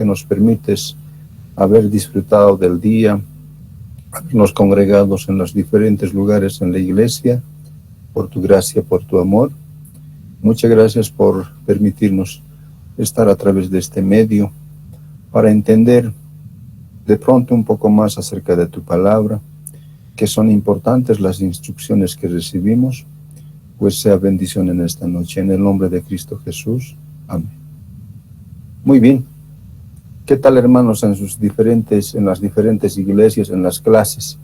que nos permites haber disfrutado del día, habernos congregados en los diferentes lugares en la iglesia, por tu gracia, por tu amor. Muchas gracias por permitirnos estar a través de este medio para entender de pronto un poco más acerca de tu palabra, que son importantes las instrucciones que recibimos, pues sea bendición en esta noche, en el nombre de Cristo Jesús. Amén. Muy bien. ¿Qué tal, hermanos, en las diferentes iglesias, en las clases?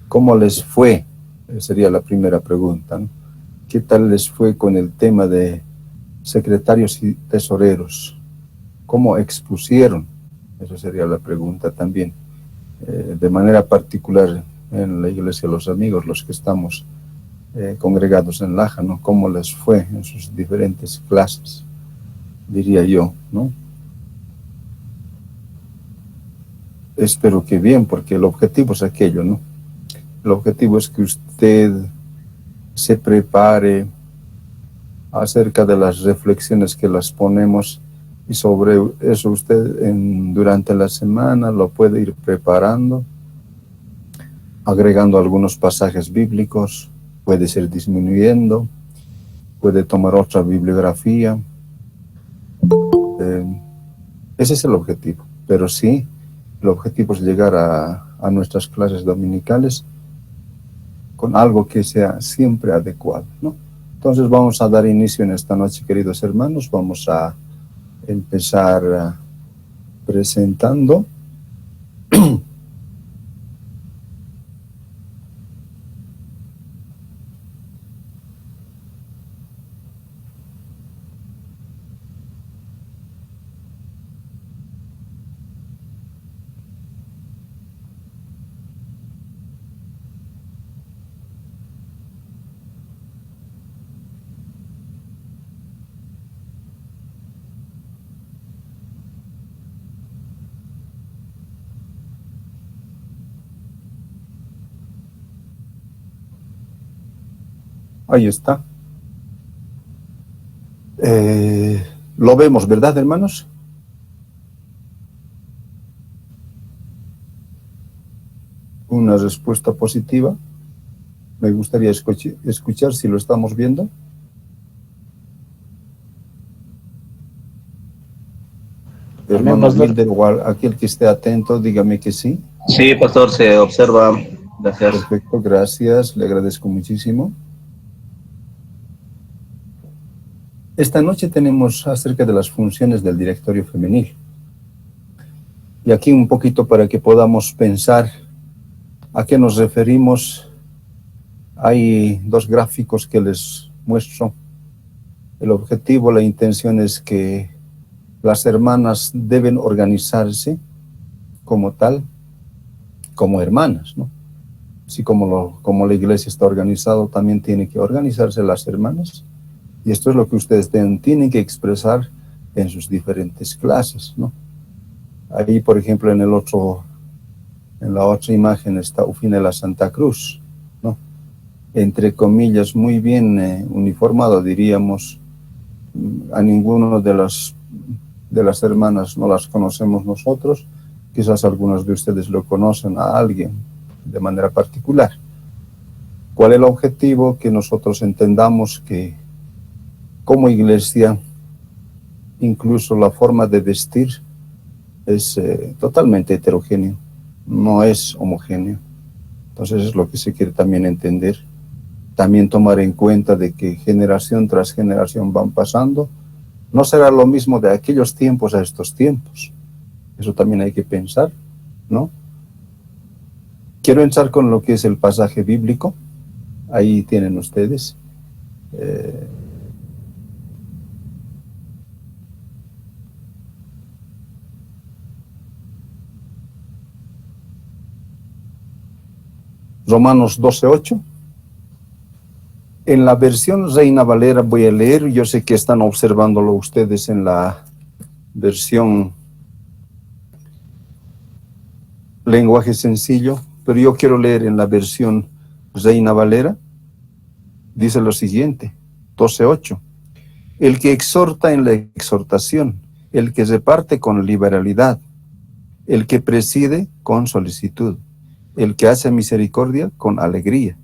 ¿Cómo les fue? Sería la primera pregunta, ¿no? ¿Qué tal les fue con el tema de secretarios y tesoreros? ¿Cómo expusieron? Esa sería la pregunta también. De manera particular en la iglesia de los amigos, los que estamos congregados en Laja, ¿no? ¿Cómo les fue en sus diferentes clases? Diría yo, ¿no? Espero que bien, porque el objetivo es aquello, ¿no? El objetivo es que usted se prepare acerca de las reflexiones que las ponemos, y sobre eso usted durante la semana lo puede ir preparando, agregando algunos pasajes bíblicos, puede ser disminuyendo, puede tomar otra bibliografía. Ese es el objetivo, pero sí, el objetivo es llegar a nuestras clases dominicales con algo que sea siempre adecuado, ¿no? Entonces vamos a dar inicio en esta noche, queridos hermanos. Vamos a empezar presentando. Ahí está. Lo vemos, ¿verdad, hermanos? Una respuesta positiva. Me gustaría escuchar si lo estamos viendo. Hermano Wilder, o aquel que esté atento, dígame que sí. Sí, pastor, se observa. Gracias. Perfecto, gracias, le agradezco muchísimo. Esta noche tenemos acerca de las funciones del directorio femenil. Y aquí un poquito para que podamos pensar a qué nos referimos. Hay dos gráficos que les muestro. El objetivo, la intención es que las hermanas deben organizarse como tal, como hermanas, ¿no? Así como la iglesia está organizado, también tienen que organizarse las hermanas. Y esto es lo que ustedes tienen que expresar en sus diferentes clases, ¿no? Ahí, por ejemplo, en la otra imagen está Ufina Santa Cruz, ¿no? Entre comillas, muy bien uniformado, diríamos. A ninguno de las hermanas no las conocemos nosotros. Quizás algunos de ustedes lo conocen a alguien de manera particular. ¿Cuál es el objetivo? Que nosotros entendamos que como iglesia, incluso la forma de vestir es totalmente heterogéneo, no es homogéneo. Entonces es lo que se quiere también entender. También tomar en cuenta de que generación tras generación van pasando. No será lo mismo de aquellos tiempos a estos tiempos. Eso también hay que pensar, ¿no? Quiero entrar con lo que es el pasaje bíblico. Ahí tienen ustedes. Romanos 12:8. En la versión Reina Valera voy a leer. Yo sé que están observándolo ustedes en la versión lenguaje sencillo, pero yo quiero leer en la versión Reina Valera. Dice lo siguiente, 12:8. El que exhorta en la exhortación, el que reparte con liberalidad, el que preside con solicitud, el que hace misericordia con alegría.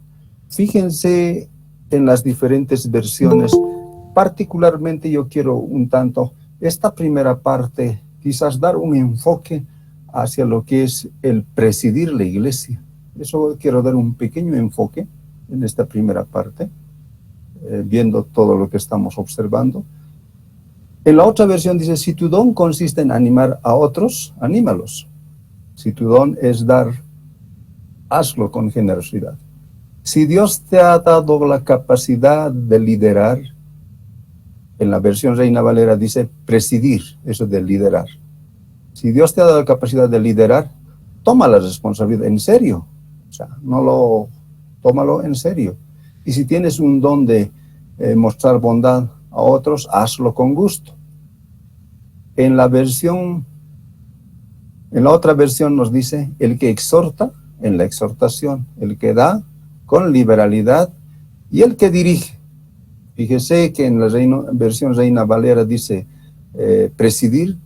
Fíjense en las diferentes versiones. Particularmente yo quiero un tanto esta primera parte, quizás dar un enfoque hacia lo que es el presidir la iglesia. Eso quiero dar un pequeño enfoque en esta primera parte, viendo todo lo que estamos observando. En la otra versión dice, si tu don consiste en animar a otros, anímalos. Si tu don es dar, hazlo con generosidad. Si Dios te ha dado la capacidad de liderar, en la versión Reina Valera dice presidir, eso de liderar. Si Dios te ha dado la capacidad de liderar, toma la responsabilidad en serio. O sea, tómalo en serio. Y si tienes un don de mostrar bondad a otros, hazlo con gusto. En la otra versión nos dice, el que exhorta en la exhortación, el que da con liberalidad y el que dirige. Fíjese que en la versión Reina Valera dice presidir,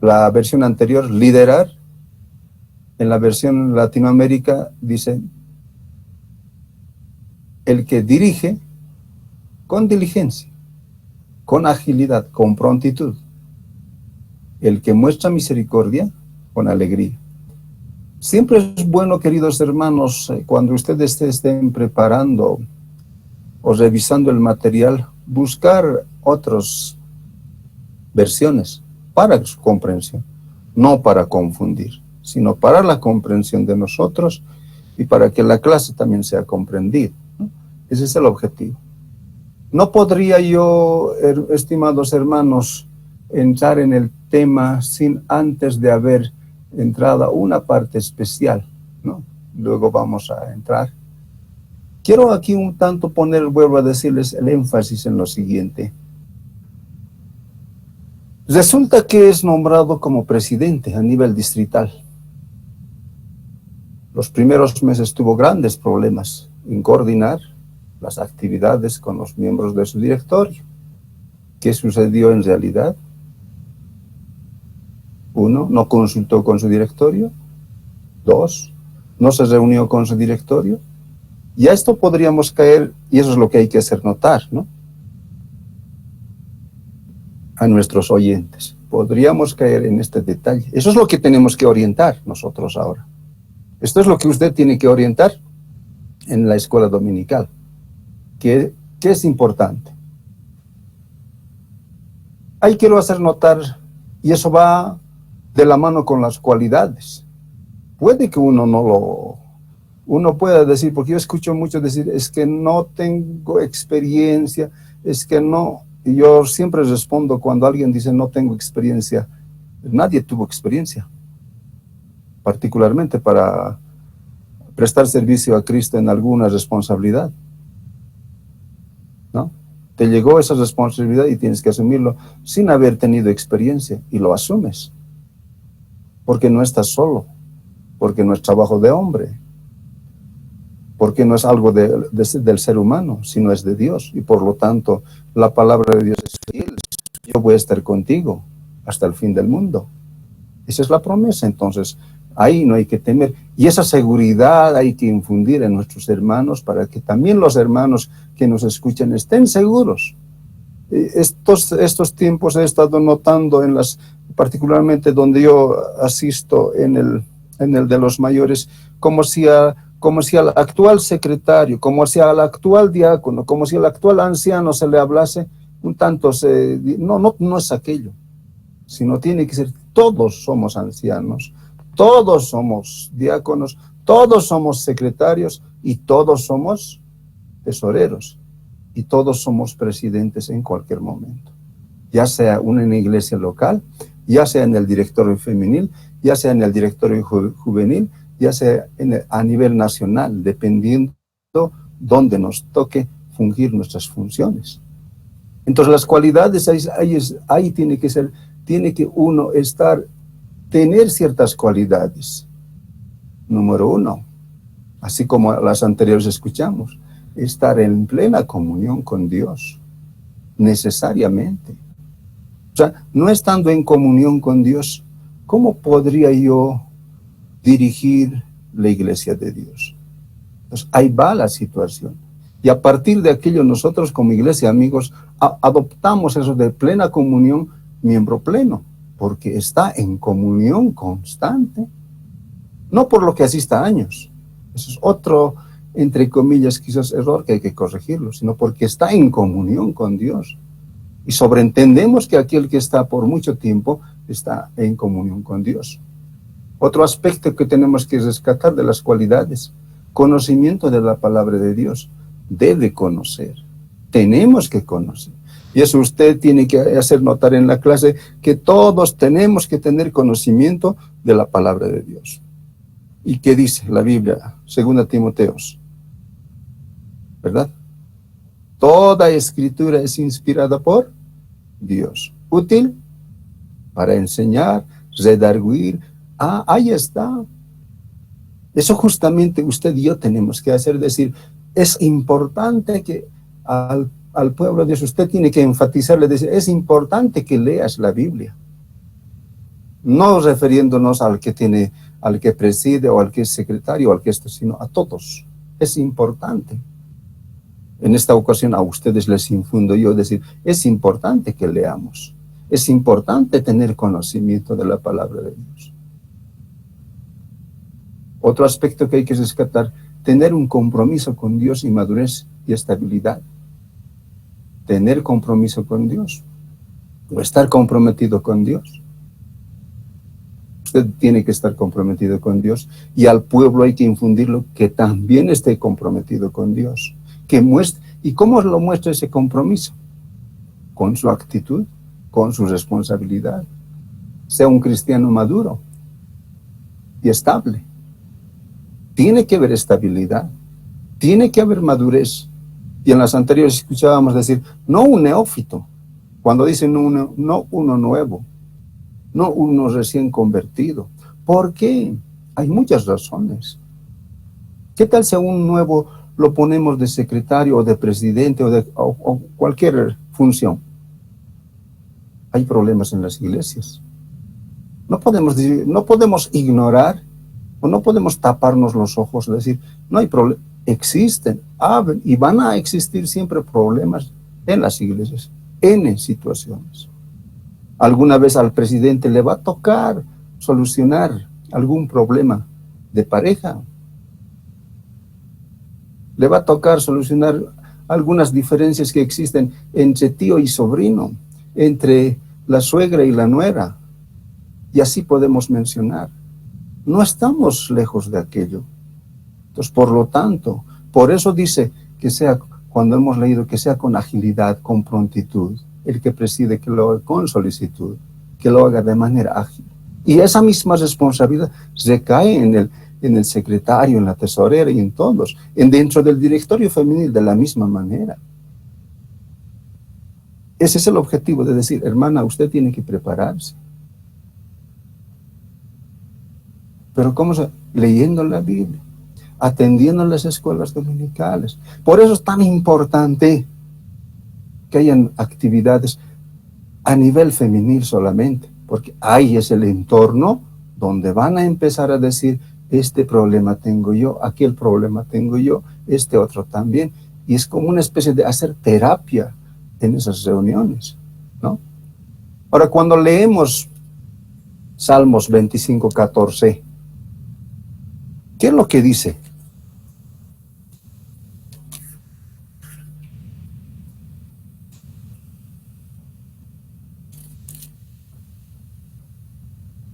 la versión anterior liderar, en la versión Latinoamérica dice el que dirige con diligencia, con agilidad, con prontitud, el que muestra misericordia con alegría. Siempre es bueno, queridos hermanos, cuando ustedes estén preparando o revisando el material, buscar otras versiones para su comprensión, no para confundir, sino para la comprensión de nosotros y para que la clase también sea comprendida, ¿no? Ese es el objetivo. No podría yo, estimados hermanos, entrar en el tema sin antes de haber entrado a una parte especial, ¿no? Luego vamos a entrar. Quiero aquí un tanto vuelvo a decirles el énfasis en lo siguiente. Resulta que es nombrado como presidente a nivel distrital. Los primeros meses tuvo grandes problemas en coordinar las actividades con los miembros de su directorio. ¿Qué sucedió en realidad? Uno, no consultó con su directorio. Dos, no se reunió con su directorio. Y a esto podríamos caer, y eso es lo que hay que hacer notar, ¿no? A nuestros oyentes. Podríamos caer en este detalle. Eso es lo que tenemos que orientar nosotros ahora. Esto es lo que usted tiene que orientar en la escuela dominical, que es importante. Ahí quiero hacer notar, y eso va de la mano con las cualidades. Puede que uno pueda decir, porque yo escucho mucho decir, es que no tengo experiencia, es que no. Y yo siempre respondo cuando alguien dice no tengo experiencia, nadie tuvo experiencia, particularmente para prestar servicio a Cristo en alguna responsabilidad, ¿no? Te llegó esa responsabilidad y tienes que asumirlo sin haber tenido experiencia, y lo asumes, porque no estás solo, porque no es trabajo de hombre, porque no es algo del ser humano, sino es de Dios, y por lo tanto la palabra de Dios es fiel. Yo voy a estar contigo hasta el fin del mundo. Esa es la promesa. Entonces ahí no hay que temer, y esa seguridad hay que infundir en nuestros hermanos para que también los hermanos que nos escuchan estén seguros. Estos tiempos he estado notando particularmente donde yo asisto en el de los mayores, como si al actual secretario, como si al actual diácono, como si al actual anciano se le hablase un tanto, no es aquello, sino tiene que ser, todos somos ancianos, todos somos diáconos, todos somos secretarios y todos somos tesoreros y todos somos presidentes en cualquier momento, ya sea en una iglesia local, ya sea en el directorio femenil, ya sea en el directorio juvenil, ya sea a nivel nacional, dependiendo dónde nos toque fungir nuestras funciones. Entonces las cualidades ahí tiene que uno tener ciertas cualidades. Número uno, así como las anteriores escuchamos, estar en plena comunión con Dios, necesariamente. O sea, no estando en comunión con Dios, ¿cómo podría yo dirigir la iglesia de Dios? Pues ahí va la situación. Y a partir de aquello nosotros como iglesia, amigos, adoptamos eso de plena comunión, miembro pleno, porque está en comunión constante. No por lo que asista años. Eso es otro, entre comillas, quizás error que hay que corregirlo, sino porque está en comunión con Dios. Y sobreentendemos que aquel que está por mucho tiempo está en comunión con Dios. Otro aspecto que tenemos que rescatar de las cualidades, conocimiento de la palabra de Dios. Debe conocer. Tenemos que conocer. Y eso usted tiene que hacer notar en la clase, que todos tenemos que tener conocimiento de la palabra de Dios. ¿Y qué dice la Biblia? 2 Timoteos, ¿verdad? Toda escritura es inspirada por Dios, útil para enseñar, redarguir. Ahí está. Eso justamente usted y yo tenemos que hacer, decir, es importante que al pueblo de Dios, usted tiene que enfatizarle, decir, es importante que leas la Biblia. No refiriéndonos al que preside o al que es secretario o al que es, sino a todos. Es importante. En esta ocasión a ustedes les infundo yo decir, es importante que leamos. Es importante tener conocimiento de la palabra de Dios. Otro aspecto que hay que rescatar, tener un compromiso con Dios y madurez y estabilidad. Tener compromiso con Dios. O estar comprometido con Dios. Usted tiene que estar comprometido con Dios y al pueblo hay que infundirlo que también esté comprometido con Dios. Que muestre. ¿Y cómo lo muestra ese compromiso? Con su actitud, con su responsabilidad. Sea un cristiano maduro y estable. Tiene que haber estabilidad, tiene que haber madurez. Y en las anteriores escuchábamos decir, no un neófito. Cuando dicen uno, no uno nuevo, no uno recién convertido. ¿Por qué? Hay muchas razones. ¿Qué tal si a un nuevo lo ponemos de secretario o de presidente o cualquier función? Hay problemas en las iglesias. No podemos ignorar o no podemos taparnos los ojos y decir, no hay problema. Existen, y van a existir siempre problemas en las iglesias, en situaciones. Alguna vez al presidente le va a tocar solucionar algún problema de pareja. Le va a tocar solucionar algunas diferencias que existen entre tío y sobrino, entre la suegra y la nuera. Y así podemos mencionar. No estamos lejos de aquello. Entonces, por lo tanto, por eso dice que sea, cuando hemos leído, que sea con agilidad, con prontitud. El que preside, que lo haga con solicitud, que lo haga de manera ágil. Y esa misma responsabilidad recae en el secretario, en la tesorera y en todos, dentro del directorio femenil de la misma manera. Ese es el objetivo de decir, hermana, usted tiene que prepararse. Pero ¿cómo se? Leyendo la Biblia, atendiendo las escuelas dominicales. Por eso es tan importante que hayan actividades a nivel femenil solamente, porque ahí es el entorno donde van a empezar a decir, este problema tengo yo, aquel problema tengo yo, este otro también, y es como una especie de hacer terapia en esas reuniones, ¿no? Ahora, cuando leemos Salmos 25:14, ¿qué es lo que dice?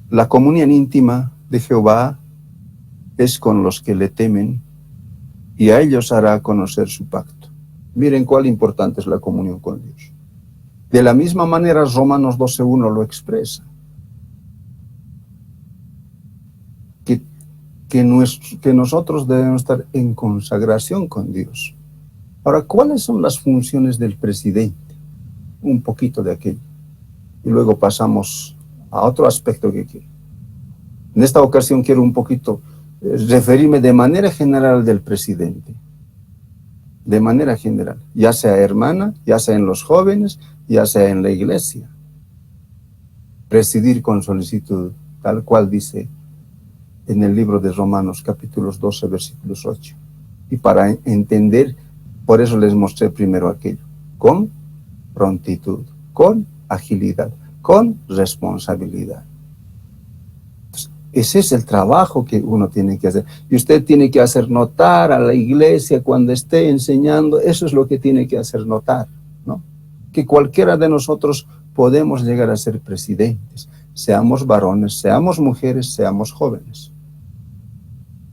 La comunión íntima de Jehová es con los que le temen, y a ellos hará conocer su pacto. Miren cuál importante es la comunión con Dios. De la misma manera, Romanos 12:1 lo expresa. Que nosotros debemos estar en consagración con Dios. Ahora, ¿cuáles son las funciones del presidente? Un poquito de aquello. Y luego pasamos a otro aspecto que quiero. En esta ocasión quiero un poquito referirme de manera general del presidente. De manera general. Ya sea hermana, ya sea en los jóvenes, ya sea en la iglesia. presidir con solicitud, tal cual dice en el libro de Romanos, capítulos 12, versículos 8. Y para entender, por eso les mostré primero aquello, con prontitud, con agilidad, con responsabilidad. Entonces, ese es el trabajo que uno tiene que hacer. Y usted tiene que hacer notar a la iglesia cuando esté enseñando, eso es lo que tiene que hacer notar, ¿no? Que cualquiera de nosotros podemos llegar a ser presidentes, seamos varones, seamos mujeres, seamos jóvenes.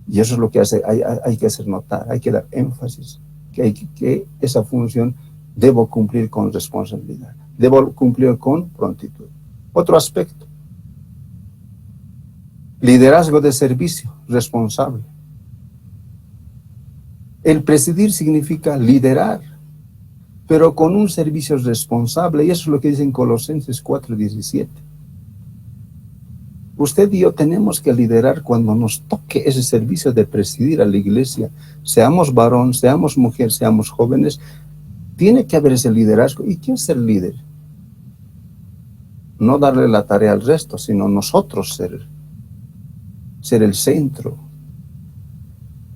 Y eso es lo que hay que hacer notar, hay que dar énfasis, que esa función debo cumplir con responsabilidad, debo cumplir con prontitud. Otro aspecto, liderazgo de servicio, responsable. El presidir significa liderar, pero con un servicio responsable, y eso es lo que dice en Colosenses 4:17. Usted y yo tenemos que liderar cuando nos toque ese servicio de presidir a la iglesia, seamos varón, seamos mujer, seamos jóvenes, tiene que haber ese liderazgo. ¿Y quién es el líder? No darle la tarea al resto, sino nosotros ser el centro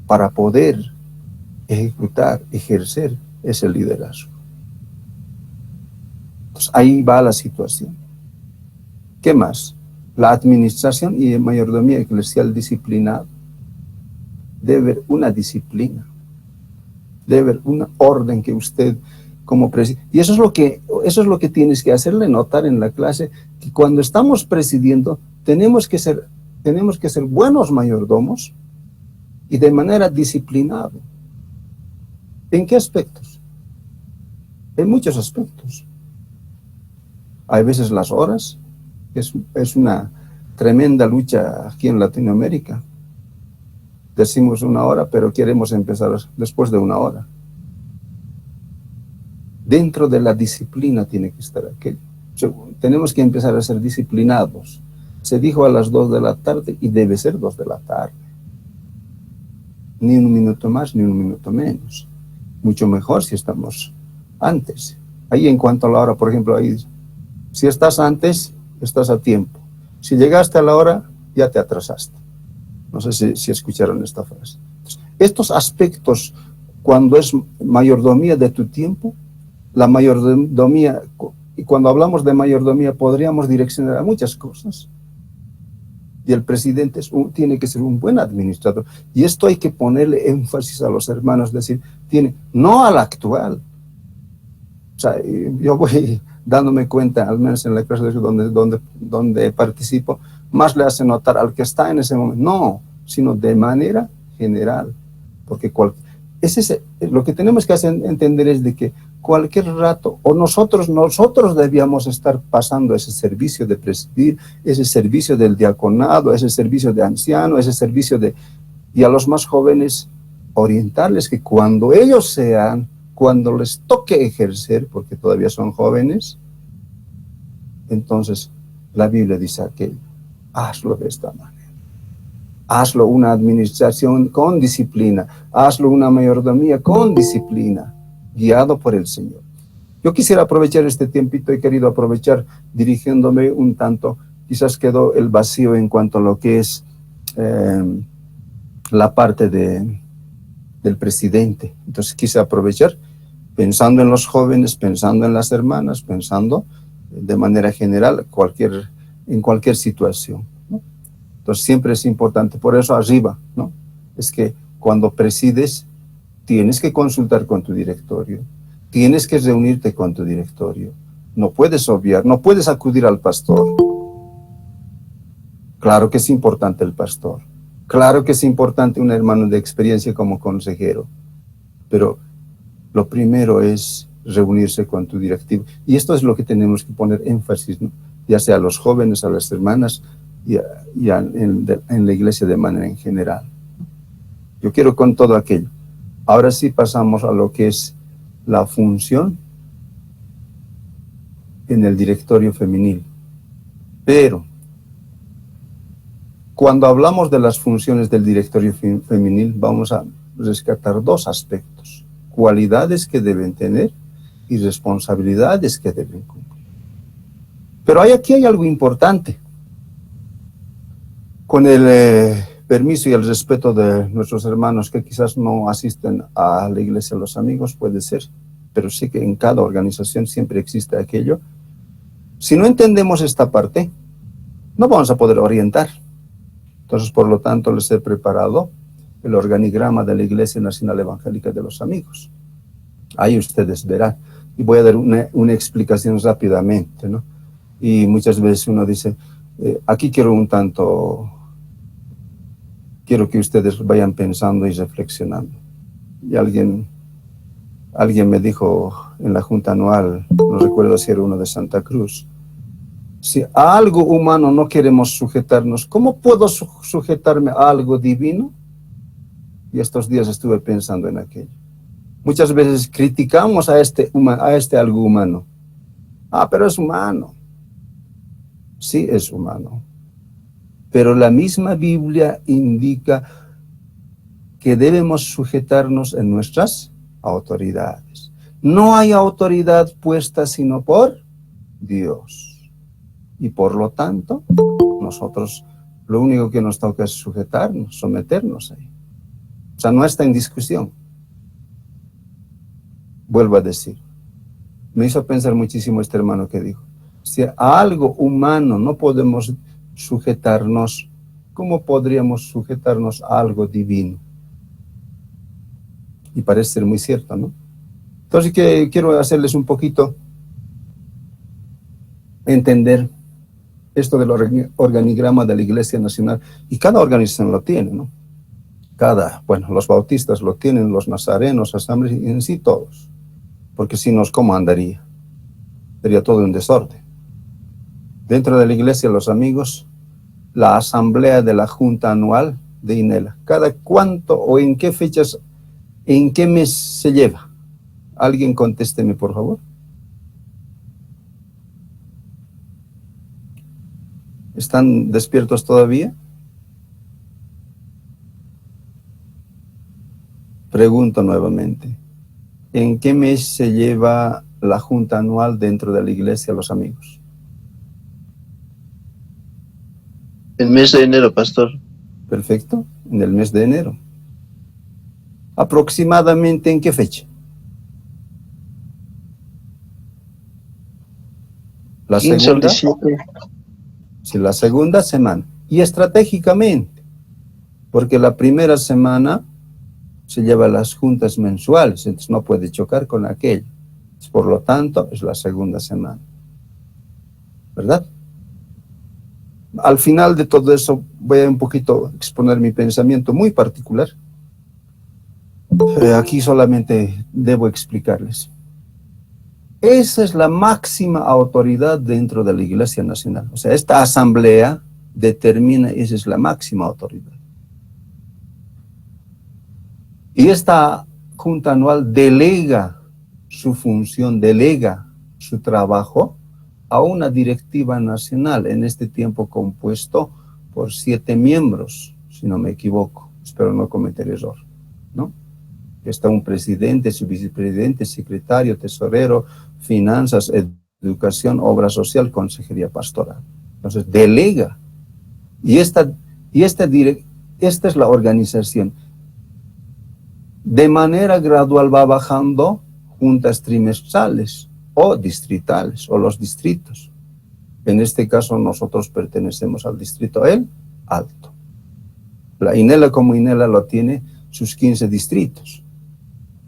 para poder ejecutar, ejercer ese liderazgo. Entonces, ahí va la situación. ¿Qué más? La administración y mayordomía eclesial disciplinada. Debe haber una disciplina, debe haber una orden que usted como presidente, y eso es lo que tienes que hacerle notar en la clase, que cuando estamos presidiendo tenemos que ser buenos mayordomos y de manera disciplinada. ¿En qué aspectos? En muchos aspectos. Hay veces las horas, es una tremenda lucha aquí en Latinoamérica. Decimos 1 hora, pero queremos empezar después de 1 hora. Dentro de la disciplina tiene que estar aquello. Tenemos que empezar a ser disciplinados. Se dijo a las 2 de la tarde y debe ser 2 de la tarde. Ni 1 minuto más, ni 1 minuto menos. Mucho mejor si estamos antes. Ahí en cuanto a la hora, por ejemplo, ahí, si estás antes, estás a tiempo. Si llegaste a la hora, ya te atrasaste. No sé si escucharon esta frase. Entonces, estos aspectos, cuando es mayordomía de tu tiempo, la mayordomía, y cuando hablamos de mayordomía, podríamos direccionar a muchas cosas. Y el presidente tiene que ser un buen administrador. Y esto hay que ponerle énfasis a los hermanos, decir, no al actual. O sea, yo voy dándome cuenta, al menos en la clase donde participo, más le hace notar al que está en ese momento. No, sino de manera general. Porque lo que tenemos que hacer entender es de que cualquier rato, o nosotros debíamos estar pasando ese servicio de presidir, ese servicio del diaconado, ese servicio de anciano, ese servicio y a los más jóvenes, orientarles que cuando cuando les toque ejercer, porque todavía son jóvenes, entonces la Biblia dice aquello, hazlo de esta manera. Hazlo una administración con disciplina, hazlo una mayordomía con disciplina, guiado por el Señor. Yo quisiera aprovechar este tiempito, he querido aprovechar dirigiéndome un tanto, quizás quedó el vacío en cuanto a lo que es la parte del presidente. Entonces quise aprovechar pensando en los jóvenes, pensando en las hermanas, pensando de manera general en cualquier situación, ¿no? Entonces siempre es importante, por eso arriba, ¿no? Es que cuando presides tienes que consultar con tu directorio, tienes que reunirte con tu directorio, no puedes obviar, no puedes acudir al pastor. Claro que es importante el pastor, claro que es importante un hermano de experiencia como consejero, pero lo primero es reunirse con tu directivo. Y esto es lo que tenemos que poner énfasis, ¿no? Ya sea a los jóvenes, a las hermanas y en la iglesia de manera en general. Yo quiero con todo aquello. Ahora sí pasamos a lo que es la función en el directorio femenil. Pero cuando hablamos de las funciones del directorio femenil, vamos a rescatar 2 aspectos: cualidades que deben tener y responsabilidades que deben cumplir. Pero aquí hay algo importante. Con el permiso y el respeto de nuestros hermanos que quizás no asisten a la iglesia de los amigos, puede ser, pero sí que en cada organización siempre existe aquello. Si no entendemos esta parte, no vamos a poder orientar. Entonces, por lo tanto, les he preparado el organigrama de la Iglesia Nacional Evangélica de los Amigos. Ahí ustedes verán. Y voy a dar una explicación rápidamente, ¿no? Y muchas veces uno dice, aquí quiero que ustedes vayan pensando y reflexionando. Y alguien me dijo en la junta anual, no recuerdo si era uno de Santa Cruz, si a algo humano no queremos sujetarnos, ¿cómo puedo sujetarme a algo divino? Y estos días estuve pensando en aquello. Muchas veces criticamos a este algo humano. Ah, pero es humano. Sí, es humano. Pero la misma Biblia indica que debemos sujetarnos en nuestras autoridades. No hay autoridad puesta sino por Dios. Y por lo tanto, nosotros lo único que nos toca es sujetarnos, someternos ahí. O sea, no está en discusión. Vuelvo a decir, me hizo pensar muchísimo este hermano que dijo, si a algo humano no podemos sujetarnos, ¿cómo podríamos sujetarnos a algo divino? Y parece ser muy cierto, ¿no? Entonces quiero hacerles un poquito entender esto del organigrama de la Iglesia Nacional, y cada organización lo tiene, ¿no? Los bautistas lo tienen, los nazarenos, asambleas, y en sí todos, porque si no, ¿cómo andaría? Sería todo un desorden. Dentro de la Iglesia, los amigos, la asamblea de la junta anual de INELA, ¿cada cuánto o en qué fechas, en qué mes se lleva? Alguien contésteme, por favor. ¿Están despiertos todavía? Pregunto nuevamente. ¿En qué mes se lleva la junta anual dentro de la Iglesia Los Amigos? El mes de enero, pastor. Perfecto, en el mes de enero. ¿Aproximadamente en qué fecha? La 15 al segunda. 17. Sí, la segunda semana. Y estratégicamente, porque la primera semana se lleva las juntas mensuales, entonces no puede chocar con aquello. Por lo tanto, es la segunda semana. ¿Verdad? Al final de todo eso, voy a un poquito exponer mi pensamiento muy particular. Aquí solamente debo explicarles. Esa es la máxima autoridad dentro de la Iglesia Nacional. O sea, esta asamblea determina, esa es la máxima autoridad. Y esta junta anual delega su función, delega su trabajo a una directiva nacional, en este tiempo compuesto por 7 miembros, si no me equivoco. Espero no cometer error, ¿no? Está un presidente, su vicepresidente, secretario, tesorero, finanzas, educación, obra social, consejería pastoral. Entonces, delega. Y esta es la organización. De manera gradual va bajando juntas trimestrales o distritales, o los distritos. En este caso, nosotros pertenecemos al distrito El Alto. La INELA como INELA lo tiene sus 15 distritos,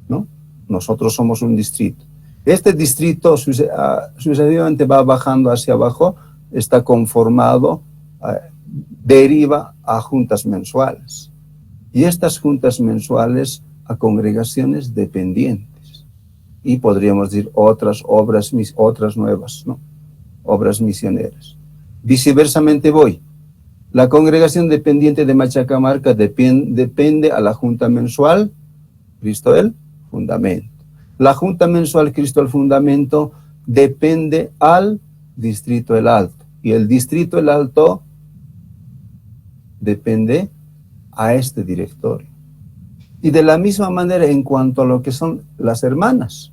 ¿no? Nosotros somos un distrito. Este distrito sucesivamente va bajando hacia abajo, está conformado, deriva a juntas mensuales. Y estas juntas mensuales a congregaciones dependientes. Y podríamos decir otras nuevas, ¿no? Obras misioneras. Viceversamente voy. La congregación dependiente de Machacamarca depende a la junta mensual, Cristo el Fundamento. La junta mensual Cristo el Fundamento depende al distrito El Alto. Y el distrito El Alto depende a este directorio. Y de la misma manera en cuanto a lo que son las hermanas.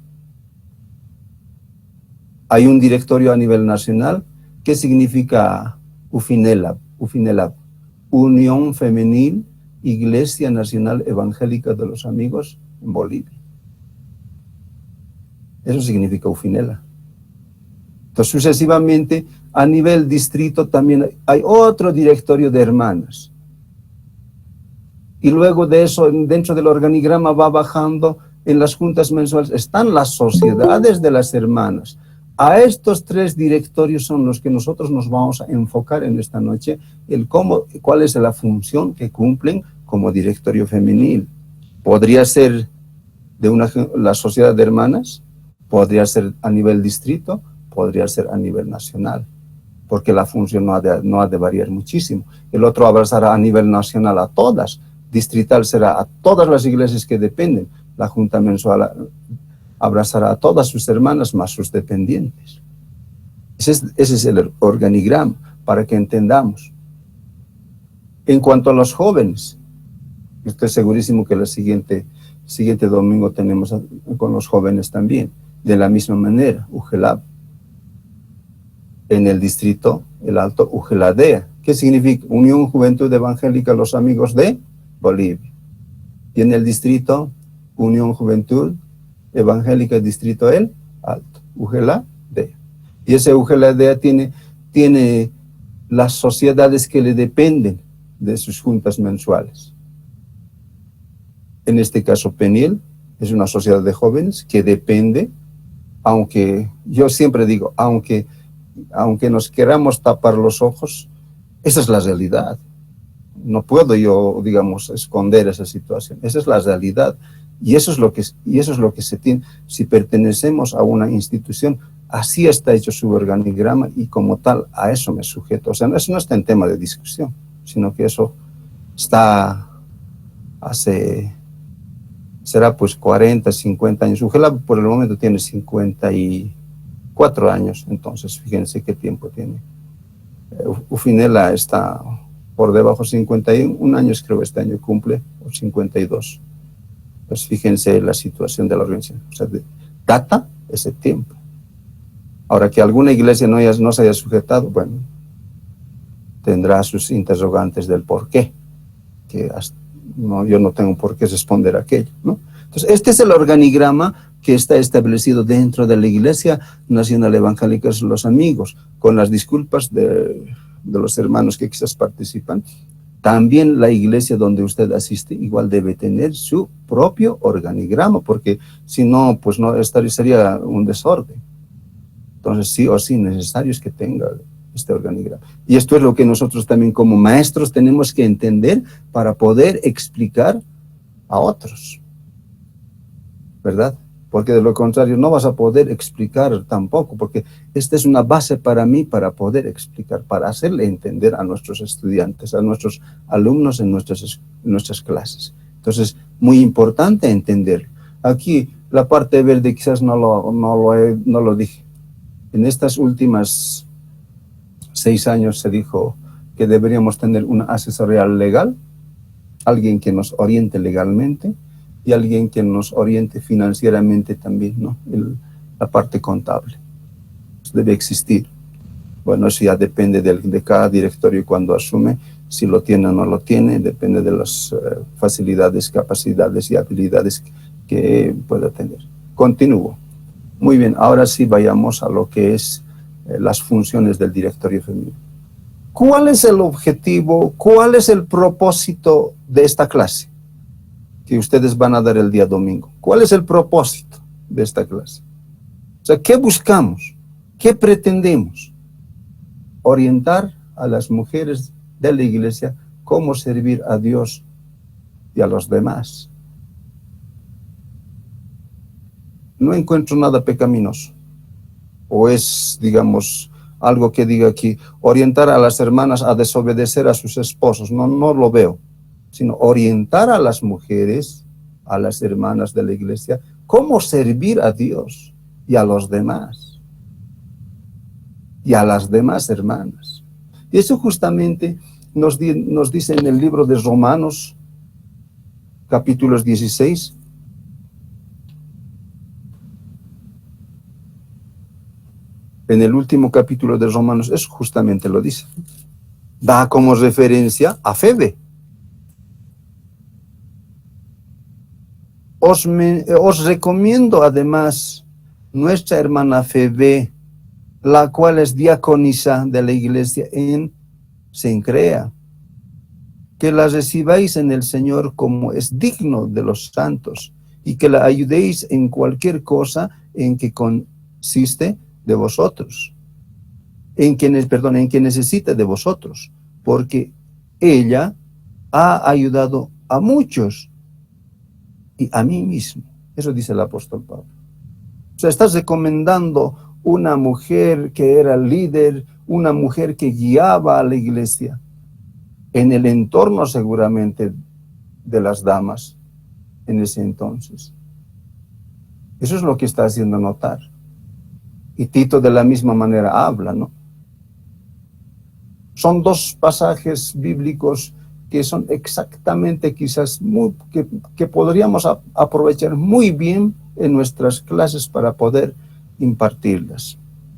Hay un directorio a nivel nacional ¿Qué significa UFINELAB? UFINELAB, Unión Femenil Iglesia Nacional Evangélica de los Amigos en Bolivia. Eso significa UFINELA. Entonces, sucesivamente, a nivel distrito también hay otro directorio de hermanas. Y luego de eso, dentro del organigrama va bajando, en las juntas mensuales están las sociedades de las hermanas. A estos 3 directorios son los que nosotros nos vamos a enfocar en esta noche, cuál es la función que cumplen como directorio femenil. Podría ser de la sociedad de hermanas, podría ser a nivel distrito, podría ser a nivel nacional, porque la función no ha de variar muchísimo. El otro abrazará a nivel nacional a todas, distrital será a todas las iglesias que dependen, la junta mensual abrazará a todas sus hermanas más sus dependientes. Ese es el organigrama, para que entendamos. En cuanto a los jóvenes, estoy segurísimo que el siguiente domingo tenemos con los jóvenes también, de la misma manera, UGELAB. En el distrito, el Alto, UGELADEA. ¿Qué significa? Unión Juventud Evangélica Los Amigos de Bolivia. Y en el distrito, Unión Juventud Evangélica Distrito El Alto, UGELADEA. Y ese UGELADEA tiene las sociedades que le dependen de sus juntas mensuales. En este caso, PENIEL es una sociedad de jóvenes que depende, aunque yo siempre digo, aunque nos queramos tapar los ojos, esa es la realidad. No puedo yo, digamos, esconder esa situación. Esa es la realidad. Y eso es lo que se tiene. Si pertenecemos a una institución, así está hecho su organigrama y como tal, a eso me sujeto. O sea, eso no está en tema de discusión, sino que eso está será pues 40, 50 años. UGELAB por el momento tiene 54 años, entonces fíjense qué tiempo tiene. UFINELA está por debajo, 51 años creo que este año cumple, o 52. Pues fíjense la situación de la organización. O sea, data ese tiempo. Ahora, que alguna iglesia no se haya sujetado, bueno, tendrá sus interrogantes del por qué, que yo no tengo por qué responder aquello, ¿no? Entonces, este es el organigrama que está establecido dentro de la Iglesia Nacional Evangélica de los Amigos, con las disculpas de los hermanos que quizás participan. También la iglesia donde usted asiste igual debe tener su propio organigrama, porque si no, pues no sería un desorden. Entonces, sí o sí, necesario es que tenga este organigrama. Y esto es lo que nosotros también como maestros tenemos que entender para poder explicar a otros, ¿verdad? Porque de lo contrario no vas a poder explicar tampoco, porque esta es una base para mí para poder explicar, para hacerle entender a nuestros estudiantes, a nuestros alumnos en nuestras clases. Entonces, muy importante entenderlo. Aquí, la parte verde quizás no lo dije. En estas últimas 6 años se dijo que deberíamos tener una asesoría legal, alguien que nos oriente legalmente y alguien que nos oriente financieramente también, ¿no? La parte contable. Debe existir. Bueno, eso ya depende de cada directorio cuando asume, si lo tiene o no lo tiene, depende de las facilidades, capacidades y habilidades que pueda tener. Continúo. Muy bien, ahora sí vayamos a lo que es las funciones del directorio femenino. ¿Cuál es el objetivo, cuál es el propósito de esta clase que ustedes van a dar el día domingo? ¿Cuál es el propósito de esta clase? O sea, ¿qué buscamos? ¿Qué pretendemos? Orientar a las mujeres de la iglesia cómo servir a Dios y a los demás. No encuentro nada pecaminoso. O es, digamos, algo que diga aquí, orientar a las hermanas a desobedecer a sus esposos. No lo veo. Sino orientar a las mujeres, a las hermanas de la iglesia, cómo servir a Dios y a los demás. Y a las demás hermanas. Y eso justamente nos dice en el libro de Romanos, capítulos 16, en el último capítulo de Romanos, eso justamente lo dice. Da como referencia a Febe. Os recomiendo además nuestra hermana Febe, la cual es diaconisa de la iglesia en Cencrea, que la recibáis en el Señor como es digno de los santos y que la ayudéis en cualquier cosa en que consiste de vosotros, en que necesita de vosotros, porque ella ha ayudado a muchos y a mí mismo. Eso dice el apóstol Pablo. O sea, estás recomendando una mujer que era líder, una mujer que guiaba a la iglesia en el entorno seguramente de las damas en ese entonces. Eso es lo que está haciendo notar. Y Tito de la misma manera habla, ¿no? Son dos pasajes bíblicos que son exactamente quizás que podríamos aprovechar muy bien en nuestras clases para poder impartirlas.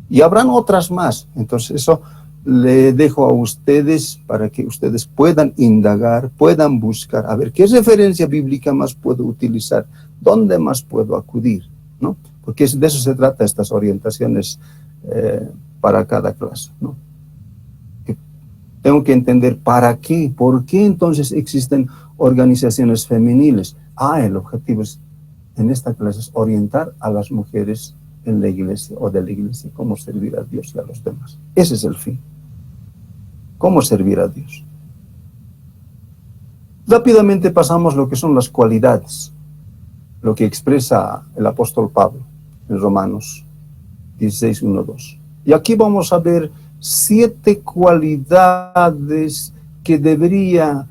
Y habrán otras más. Entonces eso le dejo a ustedes para que ustedes puedan indagar, puedan buscar, a ver qué referencia bíblica más puedo utilizar, dónde más puedo acudir, ¿no? Porque de eso se trata estas orientaciones para cada clase, ¿no? Que tengo que entender para qué, por qué entonces existen organizaciones femeniles. El objetivo es, en esta clase es orientar a las mujeres en la iglesia o de la iglesia, cómo servir a Dios y a los demás. Ese es el fin. ¿Cómo servir a Dios? Rápidamente pasamos lo que son las cualidades, lo que expresa el apóstol Pablo en Romanos 16, 1, 2. Y aquí vamos a ver 7 cualidades que debería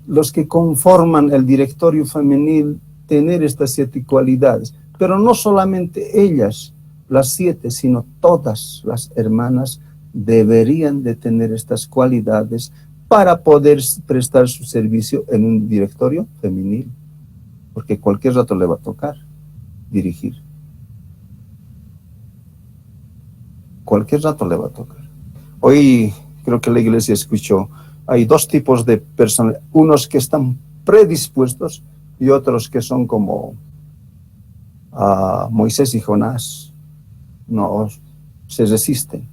los que conforman el directorio femenil tener estas 7 cualidades. Pero no solamente ellas, las 7, sino todas las hermanas deberían de tener estas cualidades para poder prestar su servicio en un directorio femenil, porque cualquier rato le va a tocar dirigir. Cualquier rato le va a tocar. Hoy creo que la iglesia escuchó, hay 2 tipos de personas, unos que están predispuestos y otros que son como Moisés y Jonás, no se resisten.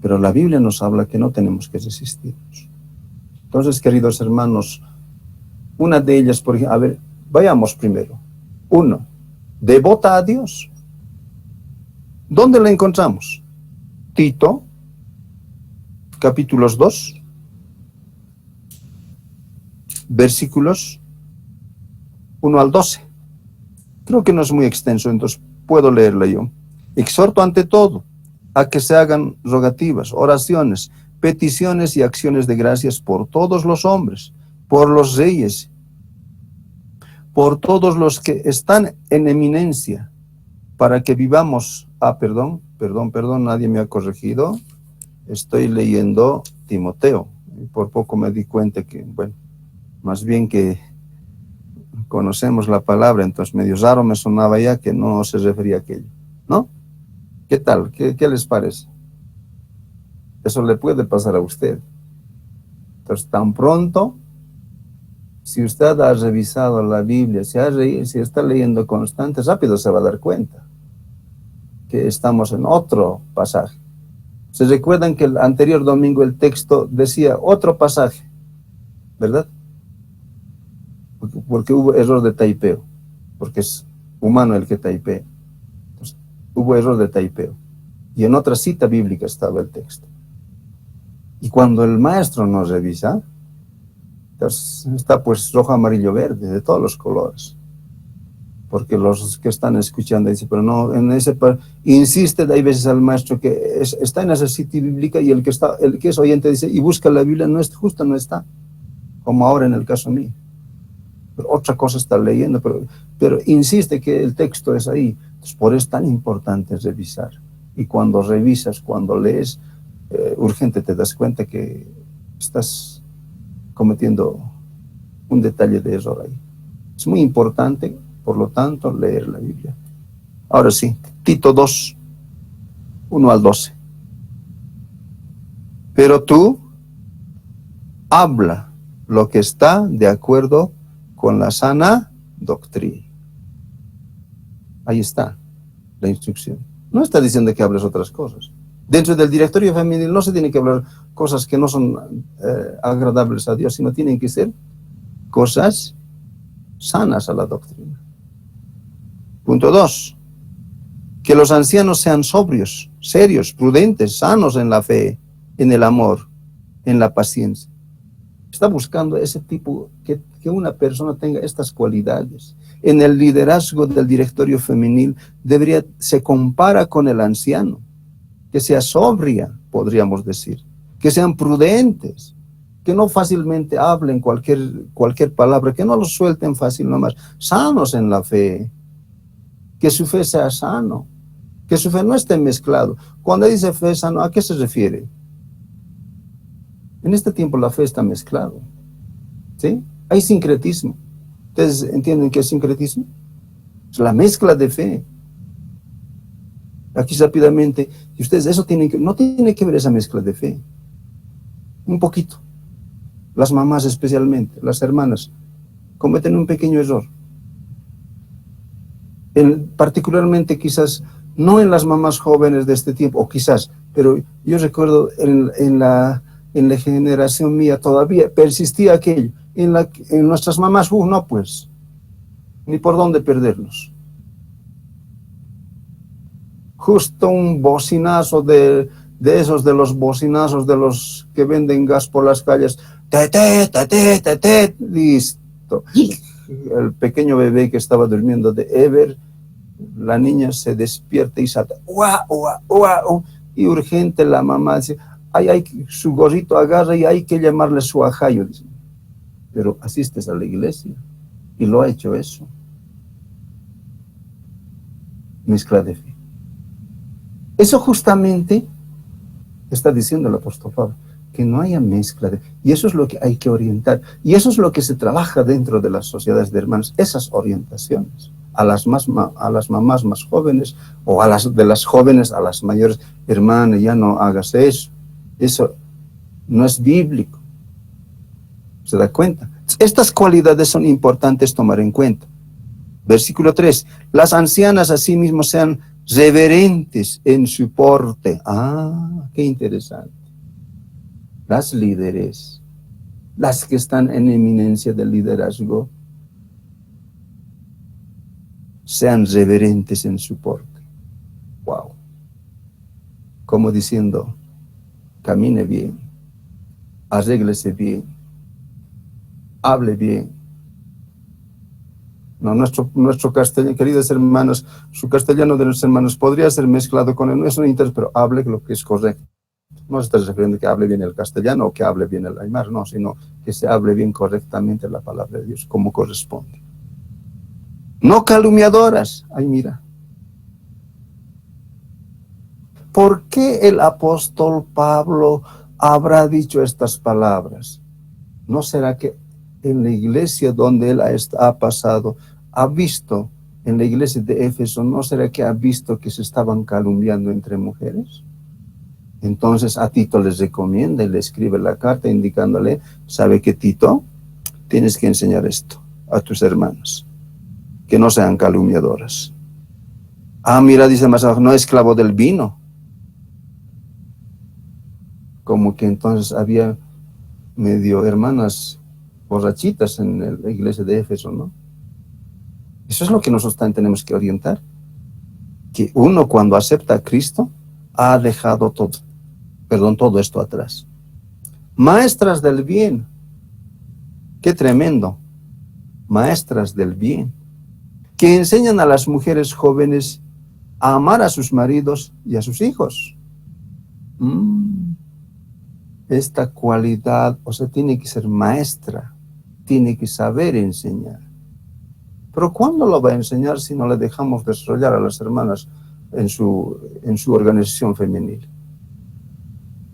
Pero la Biblia nos habla que no tenemos que resistirnos. Entonces, queridos hermanos, una de ellas, por ejemplo, a ver, vayamos primero. 1, devota a Dios. ¿Dónde la encontramos? Tito, capítulos 2, versículos 1 al 12. Creo que no es muy extenso, entonces puedo leerla yo. Exhorto ante todo a que se hagan rogativas, oraciones, peticiones y acciones de gracias por todos los hombres, por los reyes, por todos los que están en eminencia, para que vivamos. Perdón, nadie me ha corregido. Estoy leyendo Timoteo. Y por poco me di cuenta que, bueno, más bien que conocemos la palabra, entonces medio raro me sonaba ya que no se refería a aquello, ¿no? ¿Qué tal? ¿Qué les parece? Eso le puede pasar a usted. Entonces, tan pronto, si usted ha revisado la Biblia, si está leyendo constante, rápido se va a dar cuenta que estamos en otro pasaje. ¿Se recuerdan que el anterior domingo el texto decía otro pasaje? ¿Verdad? Porque hubo error de taipeo, porque es humano el que taipea. Entonces, hubo error de taipeo. Y en otra cita bíblica estaba el texto. Y cuando el maestro nos revisa, entonces está pues rojo, amarillo, verde, de todos los colores. Porque los que están escuchando dicen, pero no, insiste hay veces al maestro que está en esa cita bíblica y el que es oyente dice, y busca la Biblia, no es justo, no está. Como ahora en el caso mío. Pero otra cosa está leyendo, pero insiste que el texto es ahí. Entonces, por eso es tan importante revisar. Y cuando revisas, cuando lees, urgente te das cuenta que estás cometiendo un detalle de error ahí. Es muy importante, por lo tanto, leer la Biblia. Ahora sí, Tito 2, 1 al 12. Pero tú habla lo que está de acuerdo con la sana doctrina. Ahí está la instrucción. No está diciendo que hables otras cosas. Dentro del directorio femenil no se tiene que hablar cosas que no son agradables a Dios, sino tienen que ser cosas sanas a la doctrina. Punto 2. Que los ancianos sean sobrios, serios, prudentes, sanos en la fe, en el amor, en la paciencia. Está buscando ese tipo, que una persona tenga estas cualidades. En el liderazgo del directorio femenil se compara con el anciano, que sea sobria, podríamos decir, que sean prudentes, que no fácilmente hablen cualquier palabra, que no lo suelten fácil nomás, sanos en la fe, que su fe sea sano, que su fe no esté mezclado. Cuando dice fe sano, ¿a qué se refiere? En este tiempo la fe está mezclada, ¿sí? Hay sincretismo. ¿Ustedes entienden qué es sincretismo? Es la mezcla de fe. Aquí rápidamente, y ustedes no tiene que ver esa mezcla de fe. Un poquito. Las mamás especialmente, las hermanas, cometen un pequeño error. Particularmente quizás, no en las mamás jóvenes de este tiempo, o quizás, pero yo recuerdo en la generación mía todavía persistía aquello. En nuestras mamás, no pues, ni por dónde perdernos. Justo un bocinazo de los bocinazos de los que venden gas por las calles, listo. El pequeño bebé que estaba durmiendo de Ever, la niña se despierta y salta, y urgente la mamá dice, su gorrito agarra y hay que llamarle su ajayo. Dice, pero asistes a la iglesia y lo ha hecho eso. Mezcla de fe. Eso justamente está diciendo el apóstol Pablo, que no haya mezcla de fe. Y eso es lo que hay que orientar. Y eso es lo que se trabaja dentro de las sociedades de hermanos, esas orientaciones. A las mamás más jóvenes, o de las jóvenes a las mayores, hermana, ya no hagas eso. Eso no es bíblico. ¿Se da cuenta? Estas cualidades son importantes tomar en cuenta. Versículo 3. Las ancianas asimismo sean reverentes en su porte. Qué interesante. Las líderes, las que están en eminencia del liderazgo, sean reverentes en su porte. Wow. Como diciendo, camine bien, arréglese bien, hable bien. No, nuestro castellano, queridas hermanas, su castellano de los hermanos podría ser mezclado con el nuestro interés, pero hable lo que es correcto. No se está refiriendo que hable bien el castellano o que hable bien el aymara, no, sino que se hable bien correctamente la palabra de Dios, como corresponde. No calumniadoras. Ay, mira. ¿Por qué el apóstol Pablo habrá dicho estas palabras? ¿No será que en la iglesia donde él ha pasado, ha visto, en la iglesia de Éfeso, no será que ha visto que se estaban calumniando entre mujeres? Entonces a Tito les recomienda y le escribe la carta indicándole, ¿sabe qué, Tito? Tienes que enseñar esto a tus hermanas, que no sean calumniadoras. Mira, dice más abajo, no esclavo del vino. Como que entonces había medio hermanas borrachitas en la iglesia de Éfeso, ¿no? Eso es lo que nosotros también tenemos que orientar. Que uno cuando acepta a Cristo ha dejado todo esto atrás. Maestras del bien. Qué tremendo. Maestras del bien. Que enseñan a las mujeres jóvenes a amar a sus maridos y a sus hijos. Esta cualidad, tiene que ser maestra, tiene que saber enseñar. Pero ¿cuándo lo va a enseñar si no le dejamos desarrollar a las hermanas en su organización femenil?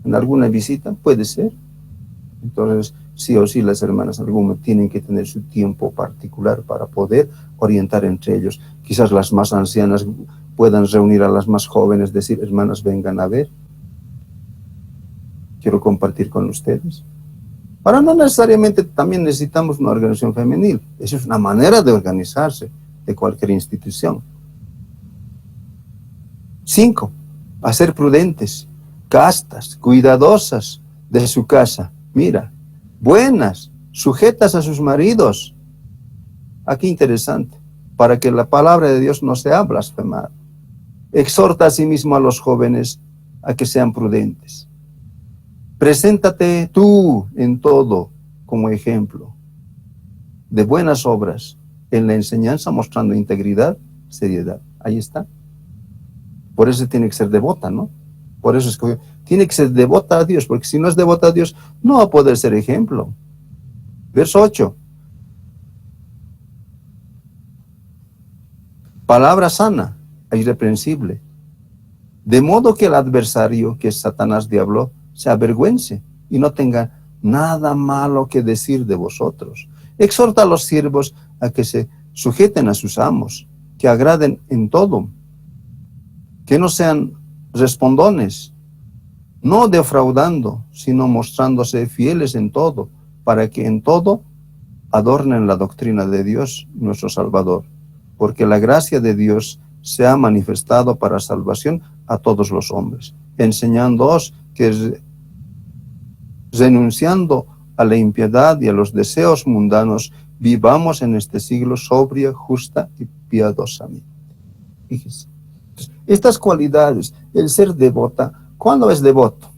¿En alguna visita? Puede ser. Entonces, sí o sí, las hermanas algunas tienen que tener su tiempo particular para poder orientar entre ellos. Quizás las más ancianas puedan reunir a las más jóvenes, decir, hermanas, vengan a ver, quiero compartir con ustedes. Ahora, no necesariamente también necesitamos una organización femenil. Eso es una manera de organizarse de cualquier institución. 5. A ser prudentes, castas, cuidadosas de su casa. Mira, buenas, sujetas a sus maridos. Aquí interesante, para que la palabra de Dios no sea blasfemada. Exhorta a sí mismo a los jóvenes a que sean prudentes. Preséntate tú en todo como ejemplo de buenas obras en la enseñanza, mostrando integridad, seriedad. Ahí está. Por eso tiene que ser devota, ¿no? Por eso es que tiene que ser devota a Dios, porque si no es devota a Dios, no va a poder ser ejemplo. Verso 8. Palabra sana e irreprensible, de modo que el adversario, que es Satanás, diablo, se avergüence y no tenga nada malo que decir de vosotros. Exhorta a los siervos a que se sujeten a sus amos, que agraden en todo, que no sean respondones, no defraudando, sino mostrándose fieles en todo, para que en todo adornen la doctrina de Dios, nuestro Salvador, porque la gracia de Dios se ha manifestado para salvación a todos los hombres, enseñándoos que renunciando a la impiedad y a los deseos mundanos, vivamos en este siglo sobria, justa y piadosamente. Fíjese. Estas cualidades, el ser devota, ¿cuándo es devoto?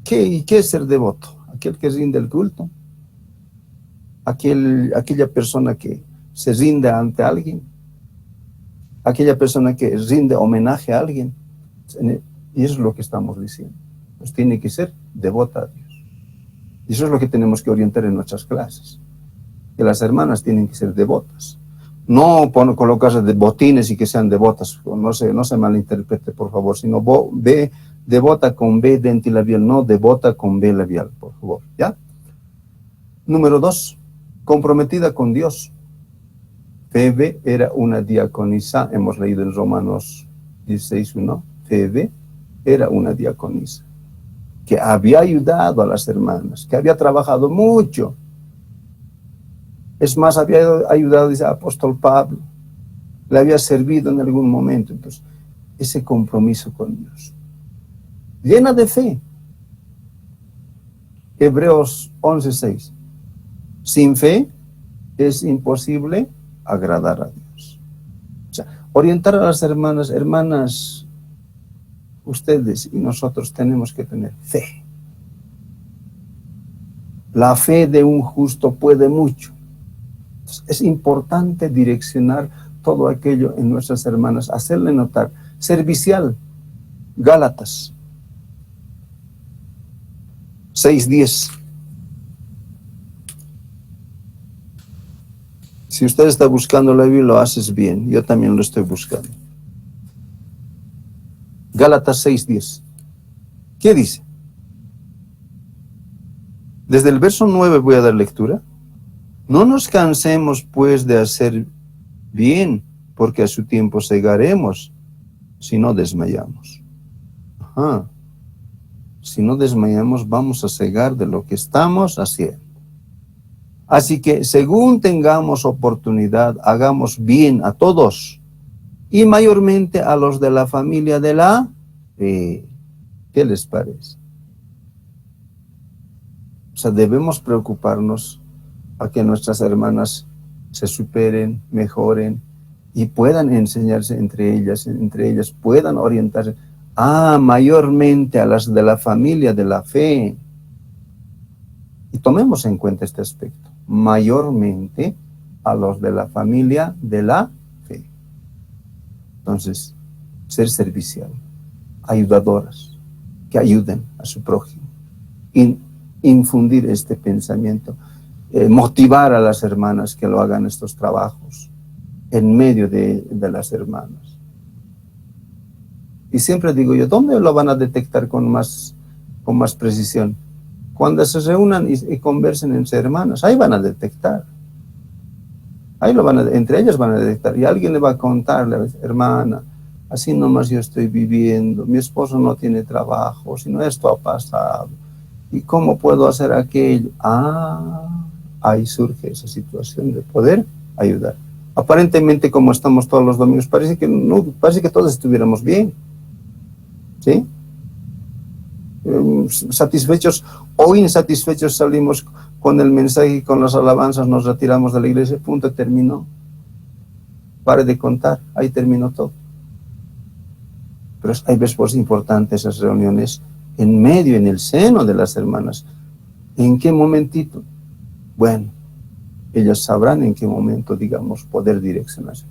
¿Qué es ser devoto? Aquel que rinde el culto, aquella persona que se rinde ante alguien, aquella persona que rinde homenaje a alguien. Y eso es lo que estamos diciendo. Pues tiene que ser devota a Dios. Y eso es lo que tenemos que orientar en nuestras clases. Que las hermanas tienen que ser devotas. No colocarse de botines y que sean devotas. No se malinterprete, por favor. Sino devota con B dentilabial, no devota con B labial, por favor. ¿Ya? Número 2. Comprometida con Dios. Febe era una diaconisa. Hemos leído en Romanos 16:1. Febe era una diaconisa que había ayudado a las hermanas, que había trabajado mucho. Es más, había ayudado, dice el apóstol Pablo, le había servido en algún momento. Entonces, ese compromiso con Dios. Llena de fe. Hebreos 11:6. Sin fe es imposible agradar a Dios. O sea, orientar a las hermanas, ustedes y nosotros tenemos que tener fe. La fe de un justo puede mucho. Es importante direccionar todo aquello en nuestras hermanas, hacerle notar. Servicial. Gálatas 6:10. Si usted está buscando la Biblia, lo haces bien. Yo también lo estoy buscando. Gálatas 6:10. ¿Qué dice? Desde el verso 9 voy a dar lectura. No nos cansemos, pues, de hacer bien, porque a su tiempo segaremos, si no desmayamos. Si no desmayamos, vamos a segar de lo que estamos haciendo. Así que, según tengamos oportunidad, hagamos bien a todos, y mayormente a los de la familia de la fe. ¿Qué les parece? O sea, debemos preocuparnos a que nuestras hermanas se superen, mejoren y puedan enseñarse entre ellas puedan orientarse mayormente a las de la familia de la fe. Y tomemos en cuenta este aspecto, mayormente a los de la familia de la fe. Entonces, ser servicial, ayudadoras, que ayuden a su prójimo, infundir este pensamiento, motivar a las hermanas que lo hagan estos trabajos en medio de las hermanas. Y siempre digo yo, ¿dónde lo van a detectar con más precisión? Cuando se reúnan y conversen entre hermanas, ahí van a detectar. Ahí entre ellas van a detectar. Y alguien le va a contar, le va a decir, hermana, así nomás yo estoy viviendo, mi esposo no tiene trabajo, si no esto ha pasado. ¿Y cómo puedo hacer aquello? Ahí surge esa situación de poder ayudar. Aparentemente, como estamos todos los domingos, parece que todos estuviéramos bien. ¿Sí? Satisfechos o insatisfechos salimos con el mensaje y con las alabanzas, nos retiramos de la iglesia, punto, terminó. Pare de contar, ahí terminó todo. Pero hay veces importantes esas reuniones en medio, en el seno de las hermanas. ¿En qué momentito? Bueno, ellas sabrán en qué momento, digamos, poder direccionarse.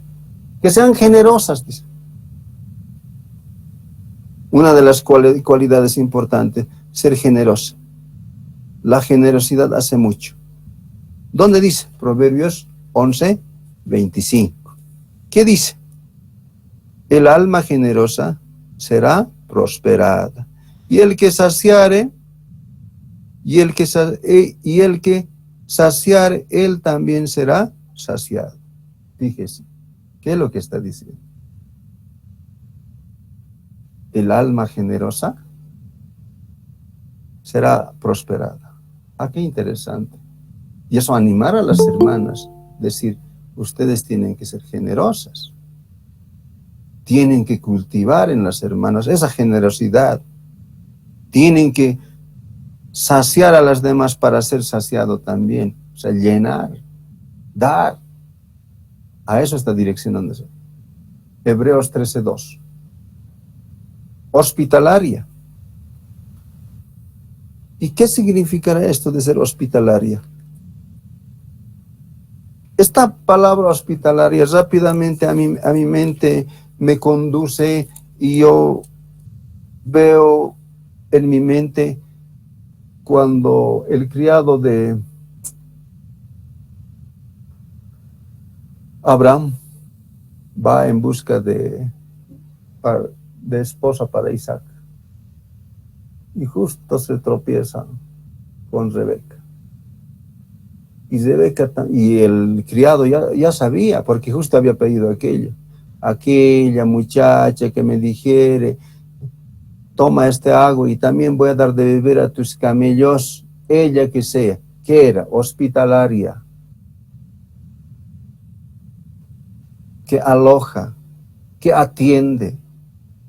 Que sean generosas, dice. Una de las cualidades importantes, ser generosa. La generosidad hace mucho. ¿Dónde dice? Proverbios 11:25. ¿Qué dice? El alma generosa será prosperada. Y el que saciare, saciare, él también será saciado. Fíjese, ¿qué es lo que está diciendo? El alma generosa será prosperada. Qué interesante. Y eso animar a las hermanas, decir, ustedes tienen que ser generosas. Tienen que cultivar en las hermanas esa generosidad. Tienen que saciar a las demás para ser saciado también. O sea, llenar, dar. A eso está direccionándose. Hebreos 13:2. Hospitalaria. ¿Y qué significará esto de ser hospitalaria? Esta palabra hospitalaria rápidamente a mi mente me conduce y yo veo en mi mente cuando el criado de Abraham va en busca de esposa para Isaac. Y justo se tropieza con Rebeca. Y el criado ya sabía, porque justo había pedido aquella muchacha que me dijere, toma este agua y también voy a dar de beber a tus camellos, ella que sea, que era hospitalaria, que aloja, que atiende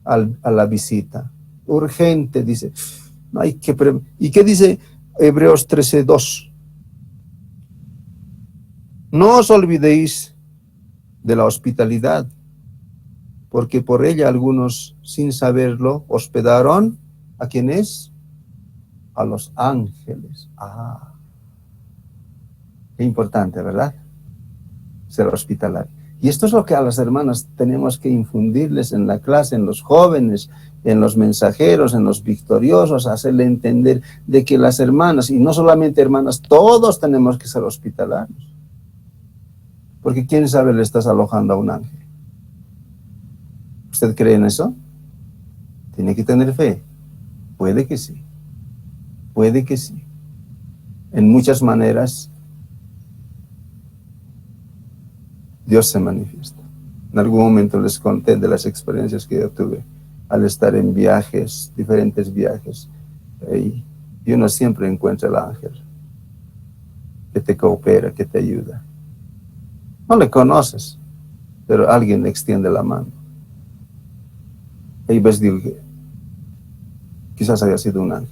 a la visita. Urgente, dice. No hay que ¿Y qué dice Hebreos 13:2? No os olvidéis de la hospitalidad, porque por ella algunos, sin saberlo, hospedaron ¿a quién es? A los ángeles. Qué importante, ¿verdad? Ser hospitalario. Y esto es lo que a las hermanas tenemos que infundirles en la clase, en los jóvenes, en los mensajeros, en los victoriosos, hacerle entender de que las hermanas, y no solamente hermanas, todos tenemos que ser hospitalarios. Porque quién sabe le estás alojando a un ángel. ¿Usted cree en eso? Tiene que tener fe. Puede que sí. Puede que sí. En muchas maneras, Dios se manifiesta. En algún momento les conté de las experiencias que yo tuve al estar en viajes, diferentes viajes. Y uno siempre encuentra el ángel que te coopera, que te ayuda. No le conoces, pero alguien le extiende la mano. Y ves, digo, quizás haya sido un ángel.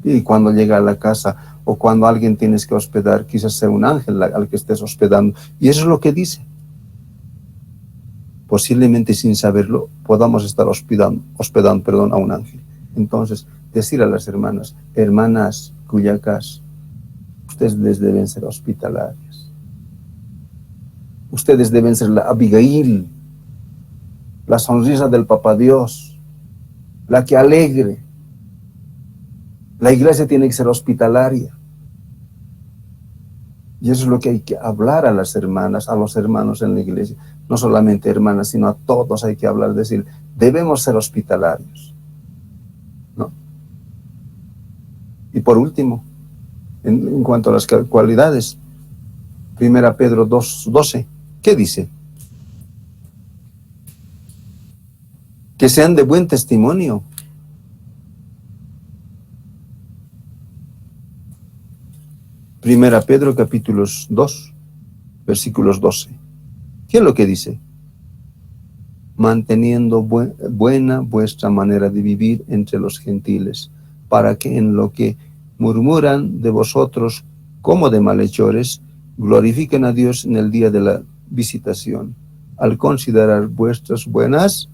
Y cuando llega a la casa o cuando alguien tienes que hospedar, quizás sea un ángel al que estés hospedando. Y eso es lo que dice. Posiblemente sin saberlo podamos estar hospedando a un ángel. Entonces, decir a las hermanas cuyacas, ustedes deben ser hospitalarias. Ustedes deben ser la Abigail, la sonrisa del Papá Dios, la que alegre. La iglesia tiene que ser hospitalaria. Y eso es lo que hay que hablar a las hermanas, a los hermanos en la iglesia. No solamente hermanas, sino a todos hay que hablar, decir, debemos ser hospitalarios. ¿No? Y por último, en cuanto a las cualidades. 1 Pedro 2:12. ¿Qué dice? Que sean de buen testimonio. Primera Pedro capítulo 2, versículos 12. ¿Qué es lo que dice? Manteniendo buena vuestra manera de vivir entre los gentiles, para que en lo que murmuran de vosotros como de malhechores, glorifiquen a Dios en el día de la visitación, al considerar vuestras buenas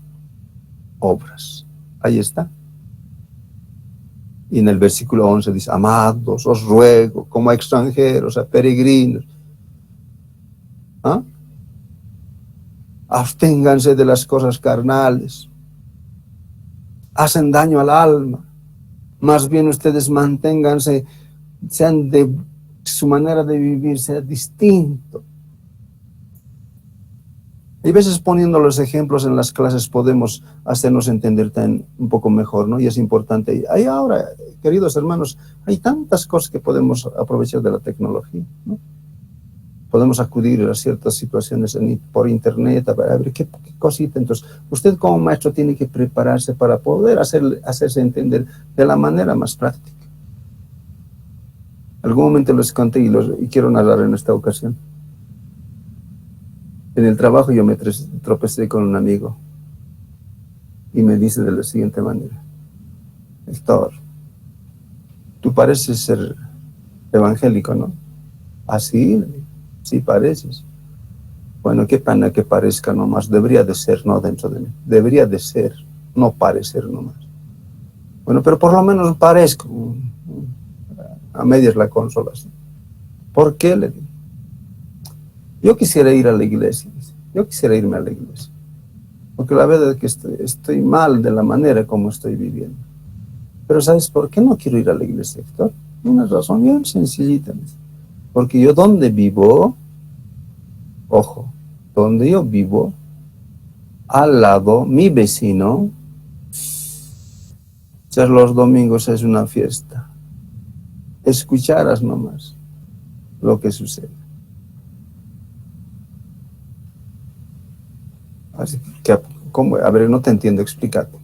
obras. Ahí está. Y en el versículo 11 dice, amados, os ruego, como a extranjeros, a peregrinos, absténganse de las cosas carnales, hacen daño al alma, más bien ustedes manténganse, sean de su manera de vivir, sea distinto. Y a veces poniendo los ejemplos en las clases podemos hacernos entender un poco mejor, ¿no? Y es importante. Hay ahora, queridos hermanos, hay tantas cosas que podemos aprovechar de la tecnología, ¿no? Podemos acudir a ciertas situaciones por internet, a ver qué cosita. Entonces, usted como maestro tiene que prepararse para poder hacerse entender de la manera más práctica. Algún momento les conté y quiero narrar en esta ocasión. En el trabajo yo me tropecé con un amigo y me dice de la siguiente manera: Héctor, tú pareces ser evangélico, ¿no? ¿Así? Sí pareces. Bueno, qué pena que parezca nomás, debería de ser, no dentro de mí, debería de ser, no parecer nomás. Bueno, pero por lo menos parezco, a medias la consolación. ¿Por qué? Le digo. Yo quisiera ir a la iglesia, yo quisiera irme a la iglesia, porque la verdad es que estoy mal de la manera como estoy viviendo. Pero ¿sabes por qué no quiero ir a la iglesia, Héctor? Una razón bien sencillita. Porque yo donde vivo, ojo, donde yo vivo, al lado, mi vecino, los domingos es una fiesta. Escucharas nomás lo que sucede. Así que, ¿cómo? A ver, no te entiendo, explícate.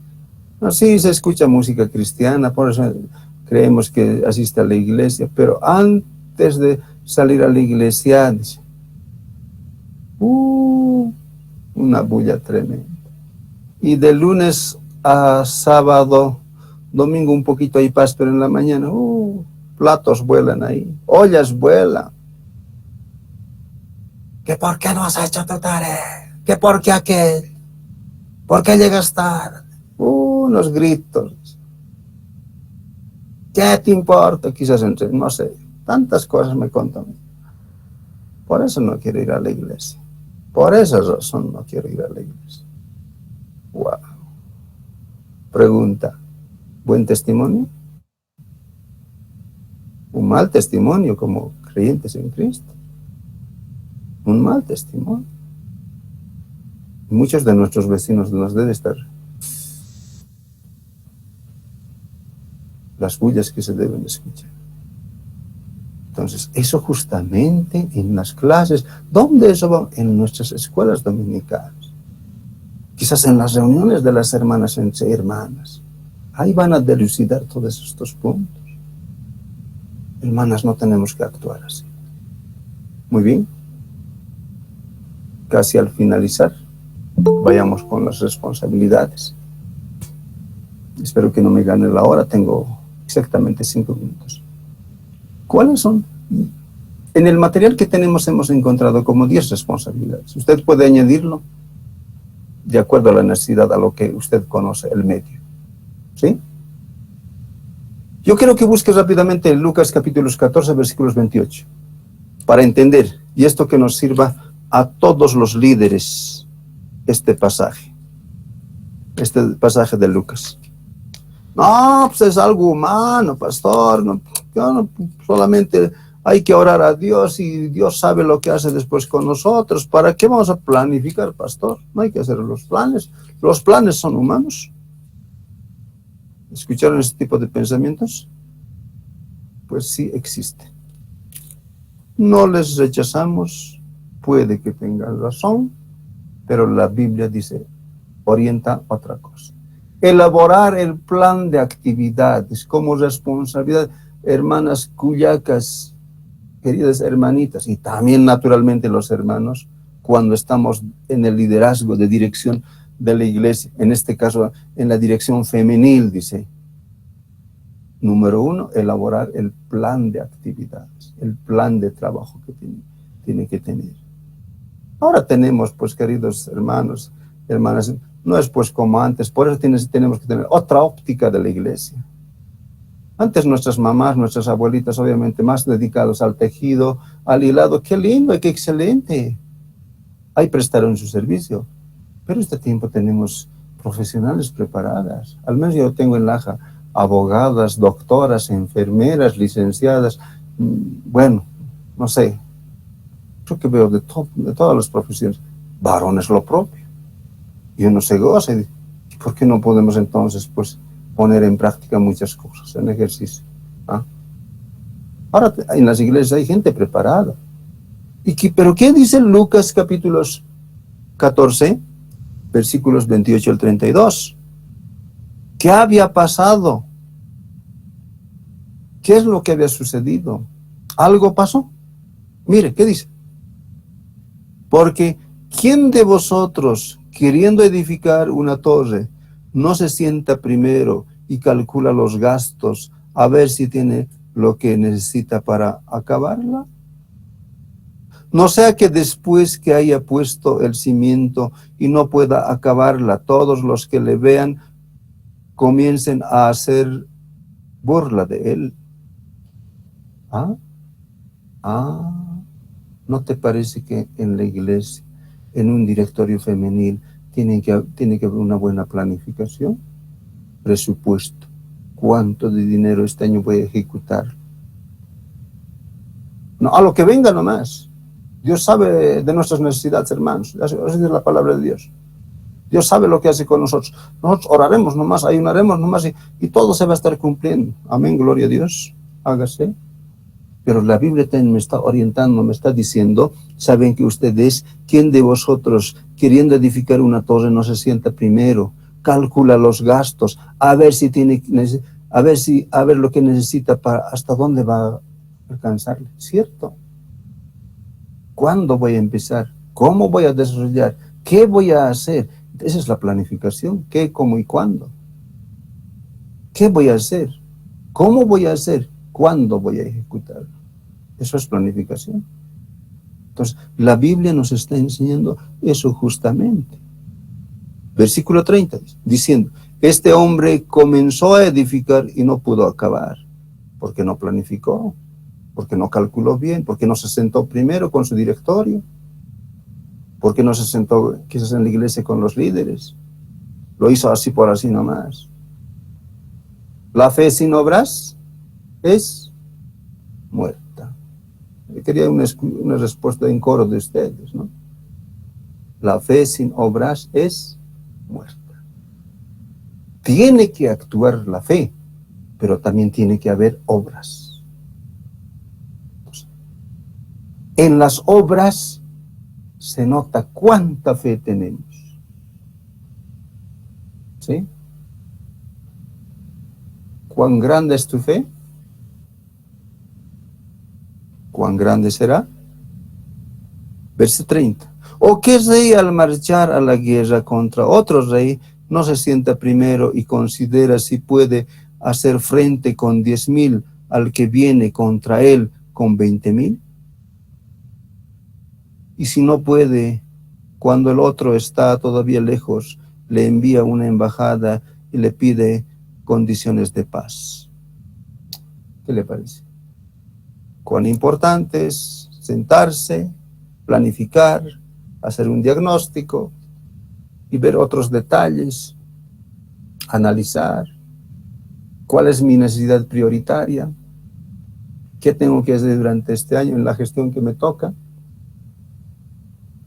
No, sí, se escucha música cristiana, por eso creemos que asiste a la iglesia, pero antes de salir a la iglesia, dice, una bulla tremenda. Y de lunes a sábado, domingo un poquito hay paz, pero en la mañana, platos vuelan ahí, ollas vuelan. ¿Que por qué no has hecho tu tarea? ¿Que por qué aquel? ¿Por qué llegas tarde? Unos gritos. ¿Qué te importa? Quizás no sé, tantas cosas me contan. Por eso no quiero ir a la iglesia. Por esa razón no quiero ir a la iglesia. Wow. Pregunta, ¿buen testimonio? Un mal testimonio como creyentes en Cristo. Un mal testimonio. Muchos de nuestros vecinos nos debe estar las bullas que se deben escuchar. Entonces, eso justamente en las clases, ¿dónde eso va? En nuestras escuelas dominicales. Quizás en las reuniones de las hermanas entre hermanas. Ahí van a dilucidar todos estos puntos. Hermanas, no tenemos que actuar así. Muy bien. Casi al finalizar, vayamos con las responsabilidades. Espero que no me gane la hora, tengo exactamente 5 minutos. ¿Cuáles son? En el material que tenemos hemos encontrado como 10 responsabilidades. Usted puede añadirlo de acuerdo a la necesidad, a lo que usted conoce, el medio. ¿Sí? Yo quiero que busque rápidamente en Lucas capítulos 14, versículos 28, para entender, y esto que nos sirva a todos los líderes, este pasaje de Lucas. No, pues es algo humano, pastor, no, solamente hay que orar a Dios y Dios sabe lo que hace después con nosotros. ¿Para qué vamos a planificar, pastor? No hay que hacer los planes son humanos. ¿Escucharon este tipo de pensamientos? Pues sí existe. No les rechazamos, puede que tengan razón, pero la Biblia dice, orienta otra cosa. Elaborar el plan de actividades como responsabilidad, hermanas cuyacas, queridas hermanitas, y también naturalmente los hermanos, cuando estamos en el liderazgo de dirección de la iglesia, en este caso en la dirección femenil, dice, número 1, elaborar el plan de actividades, el plan de trabajo que tiene que tener. Ahora tenemos, pues, queridos hermanos, hermanas, no es pues como antes, por eso tenemos que tener otra óptica de la iglesia. Antes nuestras mamás, nuestras abuelitas, obviamente más dedicados al tejido, al hilado, qué lindo y qué excelente. Ahí prestaron su servicio. Pero este tiempo tenemos profesionales preparadas. Al menos yo tengo en Laja abogadas, doctoras, enfermeras, licenciadas. Bueno, no sé. Yo que veo de todas las profesiones. Varones lo propio. Y uno se goza. ¿Y por qué no podemos entonces, pues, poner en práctica muchas cosas en ejercicio? ¿Ah? Ahora en las iglesias hay gente preparada. ¿Pero qué dice Lucas capítulos 14, versículos 28 al 32? ¿Qué había pasado? ¿Qué es lo que había sucedido? ¿Algo pasó? Mire, ¿qué dice? Porque ¿quién de vosotros, queriendo edificar una torre, no se sienta primero y calcula los gastos a ver si tiene lo que necesita para acabarla? No sea que después que haya puesto el cimiento y no pueda acabarla, todos los que le vean comiencen a hacer burla de él. ¿No te parece que en la iglesia, en un directorio femenil, tiene que haber una buena planificación? Presupuesto. ¿Cuánto de dinero este año voy a ejecutar? No, a lo que venga nomás. Dios sabe de nuestras necesidades, hermanos. Así es la palabra de Dios. Dios sabe lo que hace con nosotros. Nosotros oraremos nomás, ayunaremos nomás y todo se va a estar cumpliendo. Amén, gloria a Dios. Hágase. Pero la Biblia también me está orientando, me está diciendo, saben que ustedes, ¿quién de vosotros queriendo edificar una torre no se sienta primero? Calcula los gastos, a ver si a ver lo que necesita para hasta dónde va a alcanzarle, ¿cierto? ¿Cuándo voy a empezar? ¿Cómo voy a desarrollar? ¿Qué voy a hacer? Esa es la planificación. ¿Qué, cómo y cuándo? ¿Qué voy a hacer? ¿Cómo voy a hacer? ¿Cuándo voy a ejecutar? Eso es planificación. Entonces, la Biblia nos está enseñando eso justamente. Versículo 30, diciendo, este hombre comenzó a edificar y no pudo acabar, porque no planificó, porque no calculó bien, porque no se sentó primero con su directorio, porque no se sentó quizás en la iglesia con los líderes. Lo hizo así por así nomás. La fe sin obras es muerta. Quería una respuesta en coro de ustedes, ¿no? La fe sin obras es muerta. Tiene que actuar la fe, pero también tiene que haber obras. Entonces, en las obras se nota cuánta fe tenemos. ¿Sí? ¿Cuán grande es tu fe? ¿Cuán grande será? Verso 30. ¿O qué rey al marchar a la guerra contra otro rey no se sienta primero y considera si puede hacer frente con 10,000 al que viene contra él con 20,000? Y si no puede, cuando el otro está todavía lejos, le envía una embajada y le pide condiciones de paz. ¿Qué le parece? Cuán importante es sentarse, planificar, hacer un diagnóstico y ver otros detalles, analizar cuál es mi necesidad prioritaria, qué tengo que hacer durante este año en la gestión que me toca,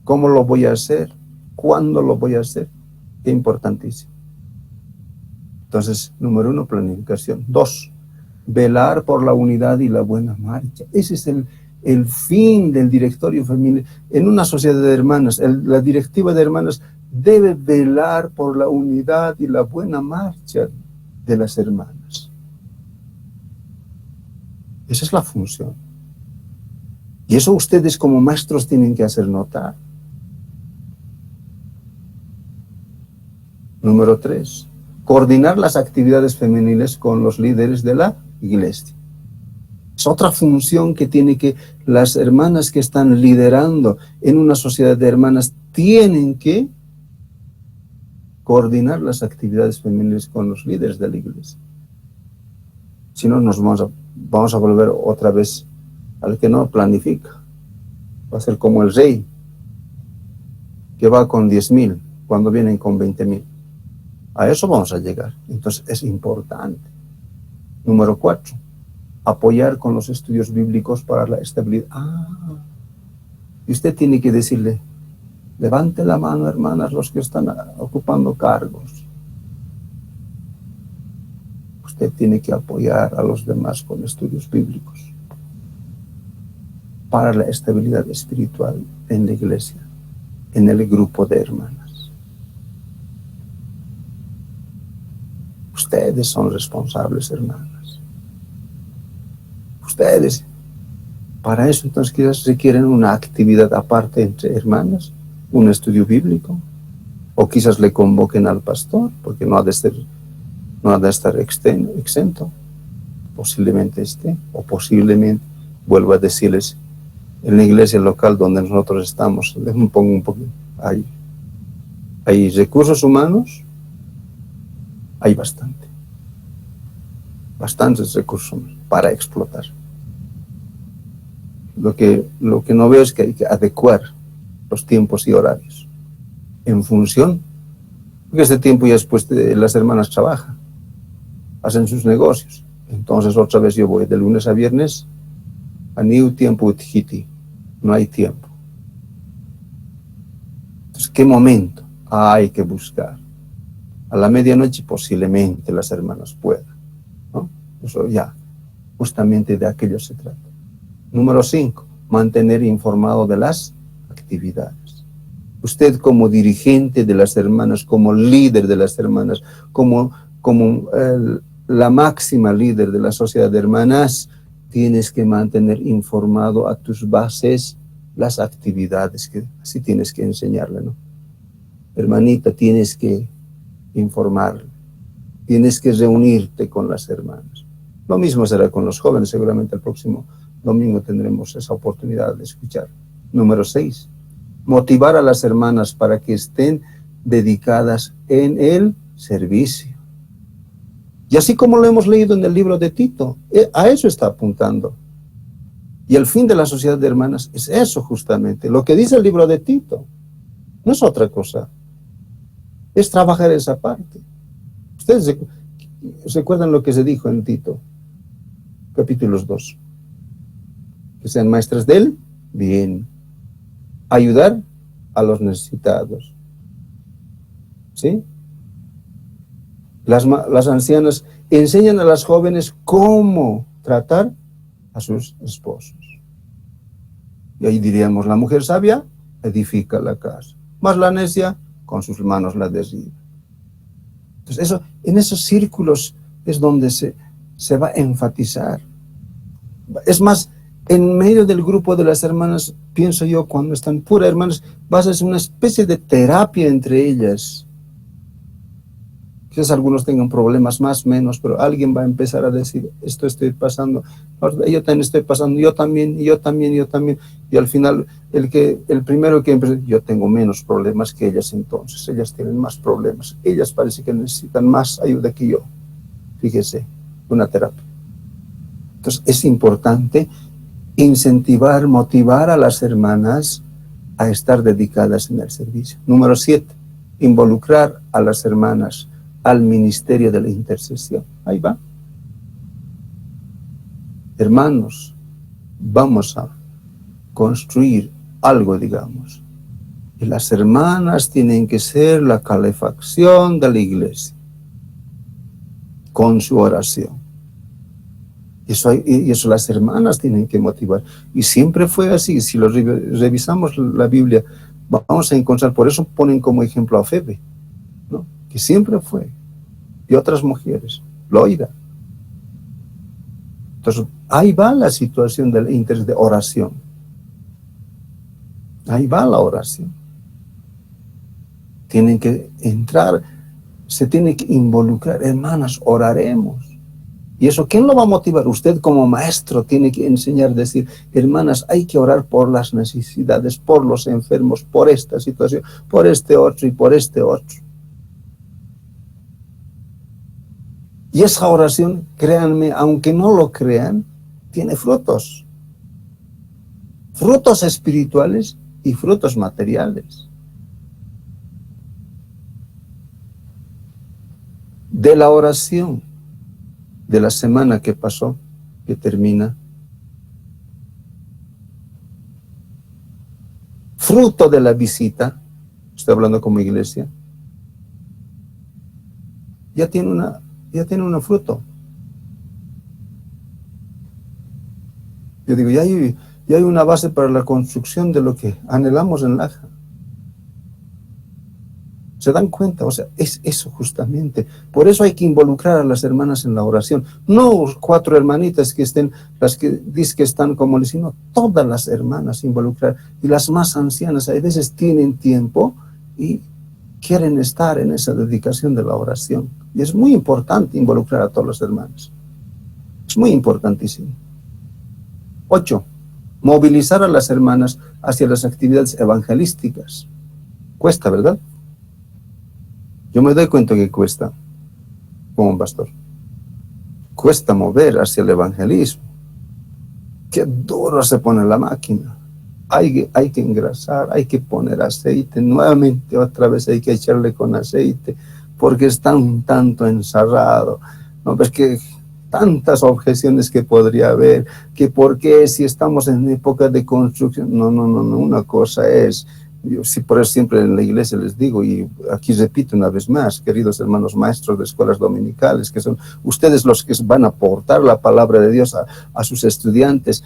cómo lo voy a hacer, cuándo lo voy a hacer. Qué importantísimo. Entonces, número 1, planificación. 2, velar por la unidad y la buena marcha. Ese es el fin del directorio femenil en una sociedad de hermanas, la directiva de hermanas debe velar por la unidad y la buena marcha de las hermanas. Esa es la función. Y eso ustedes como maestros tienen que hacer notar. Número 3, coordinar las actividades femeniles con los líderes de la iglesia. Es otra función que tiene que las hermanas que están liderando en una sociedad de hermanas tienen que coordinar las actividades femeniles con los líderes de la iglesia. Si no, nos vamos a volver otra vez al que no planifica. Va a ser como el rey que va con 10,000 cuando vienen con 20,000. A eso vamos a llegar. Entonces es importante. Número 4, apoyar con los estudios bíblicos para la estabilidad. Y usted tiene que decirle, levante la mano, hermanas, los que están ocupando cargos. Usted tiene que apoyar a los demás con estudios bíblicos para la estabilidad espiritual en la iglesia, en el grupo de hermanas. Ustedes son responsables, hermanas. Ustedes. Para eso, entonces, quizás requieren una actividad aparte entre hermanas, un estudio bíblico, o quizás le convoquen al pastor, porque no ha de estar exento. Posiblemente esté, o posiblemente, vuelvo a decirles, en la iglesia local donde nosotros estamos, les pongo un poquito, hay recursos humanos, hay bastantes recursos humanos para explotar. Lo que no veo es que hay que adecuar los tiempos y horarios en función, porque este tiempo ya después las hermanas trabajan, hacen sus negocios. Entonces otra vez yo voy de lunes a viernes a new tiempo utjiti, no hay tiempo. Entonces, ¿qué momento hay que buscar? A la medianoche posiblemente las hermanas puedan, ¿no? Eso ya, justamente de aquello se trata. Número 5, mantener informado de las actividades. Usted como dirigente de las hermanas, como líder de las hermanas, como la máxima líder de la sociedad de hermanas, tienes que mantener informado a tus bases las actividades, que así tienes que enseñarle, ¿no? Hermanita, tienes que informarle, tienes que reunirte con las hermanas. Lo mismo será con los jóvenes, seguramente el próximo domingo tendremos esa oportunidad de escuchar. Número 6, motivar a las hermanas para que estén dedicadas en el servicio. Y así como lo hemos leído en el libro de Tito, a eso está apuntando. Y el fin de la sociedad de hermanas es eso justamente, lo que dice el libro de Tito. No es otra cosa. Es trabajar esa parte. Ustedes recuerdan lo que se dijo en Tito, capítulos 2. Que sean maestras del bien. Ayudar a los necesitados. ¿Sí? Las ancianas enseñan a las jóvenes cómo tratar a sus esposos. Y ahí diríamos, la mujer sabia edifica la casa, más la necia con sus manos la derriba. Entonces en esos círculos es donde se va a enfatizar. Es más, en medio del grupo de las hermanas, pienso yo, cuando están puras hermanas, va a ser una especie de terapia entre ellas. Quizás algunos tengan problemas más, menos, pero alguien va a empezar a decir, esto estoy pasando, yo también estoy pasando, yo también. Y al final, el primero que empieza, yo tengo menos problemas que ellas entonces, ellas tienen más problemas, ellas parece que necesitan más ayuda que yo. Fíjese, una terapia. Entonces es importante incentivar, motivar a las hermanas a estar dedicadas en el servicio. Número 7, involucrar a las hermanas al ministerio de la intercesión. Ahí va. Hermanos, vamos a construir algo, digamos. Y las hermanas tienen que ser la calefacción de la iglesia con su oración. Y Y eso las hermanas tienen que motivar. Y siempre fue así. Si lo revisamos la Biblia, vamos a encontrar, por eso ponen como ejemplo a Febe, ¿no? Que siempre fue. Y otras mujeres, Loida. Entonces, ahí va la situación del interés de oración. Ahí va la oración. Tienen que entrar, se tiene que involucrar. Hermanas, oraremos. ¿Y eso quién lo va a motivar? Usted como maestro tiene que enseñar, decir, hermanas, hay que orar por las necesidades, por los enfermos, por esta situación, por este otro y por este otro. Y esa oración, créanme, aunque no lo crean, tiene frutos. Frutos espirituales y frutos materiales. De la oración de la semana que pasó, que termina, fruto de la visita, estoy hablando como iglesia, ya tiene un fruto. Yo digo, ya hay una base para la construcción de lo que anhelamos en Laja. ¿Se dan cuenta? O sea, es eso justamente. Por eso hay que involucrar a las hermanas en la oración. No 4 hermanitas que estén, las que dicen que están como les, sino todas las hermanas involucrar. Y las más ancianas a veces tienen tiempo y quieren estar en esa dedicación de la oración. Y es muy importante involucrar a todas las hermanas. Es muy importantísimo. 8. Movilizar a las hermanas hacia las actividades evangelísticas. Cuesta, ¿verdad? Yo me doy cuenta que cuesta, como pastor. Cuesta mover hacia el evangelismo. Qué duro se pone la máquina. Hay que engrasar, hay que poner aceite. Nuevamente, otra vez hay que echarle con aceite, porque está un tanto ensarrado. No ves que tantas objeciones que podría haber, que por qué si estamos en época de construcción. No. Una cosa es, yo sí, por eso siempre en la iglesia les digo, y aquí repito una vez más, queridos hermanos maestros de escuelas dominicales, que son ustedes los que van a aportar la palabra de Dios a sus estudiantes,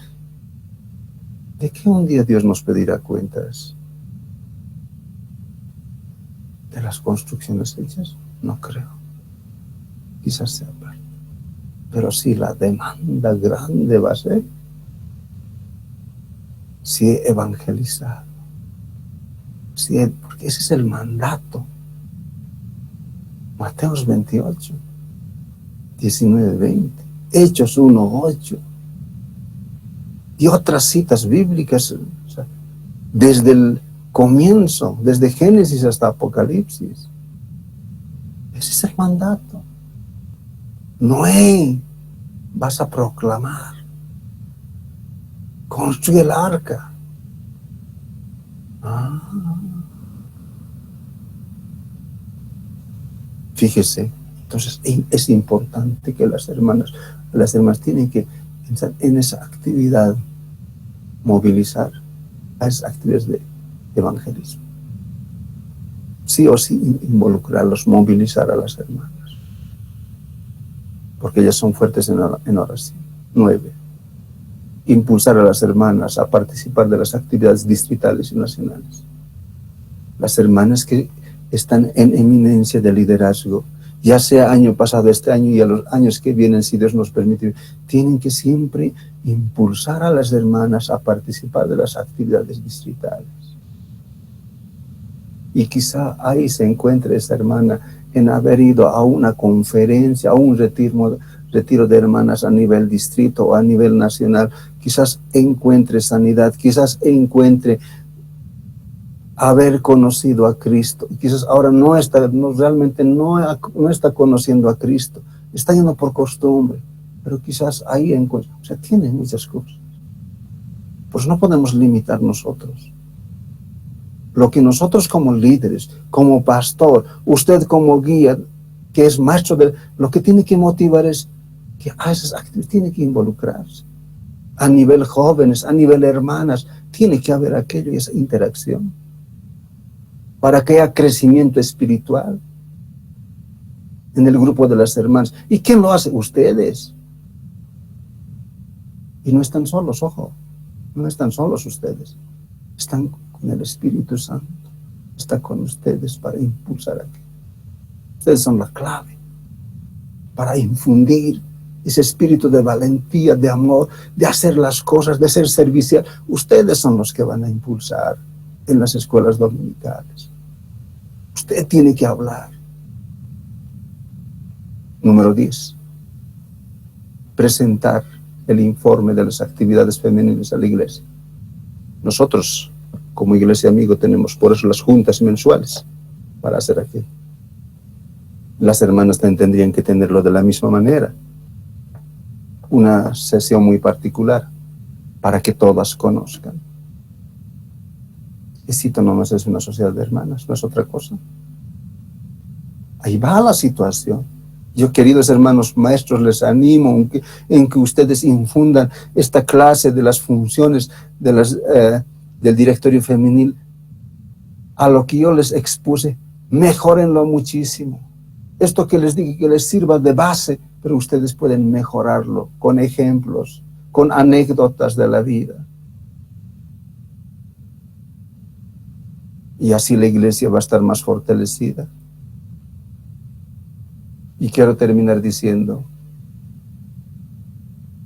¿de qué un día Dios nos pedirá cuentas? ¿De las construcciones hechas? No creo. Quizás sea parte. Pero sí, la demanda grande va a ser si he evangelizado. Porque ese es el mandato. Mateos 28, 19, 20, Hechos 1, 8 y otras citas bíblicas, o sea, desde el comienzo, desde Génesis hasta Apocalipsis. Ese es el mandato. Noé, vas a proclamar. Construye el arca. Fíjese, entonces es importante que las hermanas tienen que pensar en esa actividad, movilizar a esas actividades de evangelismo. Sí o sí involucrarlos, movilizar a las hermanas, porque ellas son fuertes en oración. 9. Impulsar a las hermanas a participar de las actividades distritales y nacionales. Las hermanas que están en eminencia de liderazgo, ya sea año pasado, este año y a los años que vienen, si Dios nos permite, tienen que siempre impulsar a las hermanas a participar de las actividades distritales. Y quizá ahí se encuentre esa hermana en haber ido a una conferencia, a un retiro de hermanas a nivel distrito o a nivel nacional. Quizás encuentre sanidad, quizás encuentre haber conocido a Cristo. Y quizás ahora realmente no está conociendo a Cristo. Está yendo por costumbre. Pero quizás ahí encuentra. O sea, tiene muchas cosas. Pues no podemos limitar nosotros. Lo que nosotros como líderes, como pastor, usted como guía, que es maestro, lo que tiene que motivar es que a esas actividades tiene que involucrarse. A nivel jóvenes, a nivel hermanas, tiene que haber aquello y esa interacción. Para que haya crecimiento espiritual en el grupo de las hermanas. ¿Y quién lo hace? Ustedes. Y no están solos, ojo, no están solos ustedes. Están con el Espíritu Santo. Está con ustedes para impulsar aquí. Ustedes son la clave para infundir ese espíritu de valentía, de amor, de hacer las cosas, de ser servicial. Ustedes son los que van a impulsar en las escuelas dominicales. Usted tiene que hablar. Número 10. Presentar el informe de las actividades femeniles a la iglesia. Nosotros, como Iglesia Amigo, tenemos por eso las juntas mensuales para hacer aquí. Las hermanas también tendrían que tenerlo de la misma manera. Una sesión muy particular para que todas conozcan. Éxito nomás es una sociedad de hermanas, no es otra cosa. Ahí va la situación. Yo, queridos hermanos maestros, les animo en que ustedes infundan esta clase de las funciones de del directorio femenil a lo que yo les expuse. Mejórenlo muchísimo. Esto que les digo, que les sirva de base, pero ustedes pueden mejorarlo con ejemplos, con anécdotas de la vida. Y así la iglesia va a estar más fortalecida. Y quiero terminar diciendo,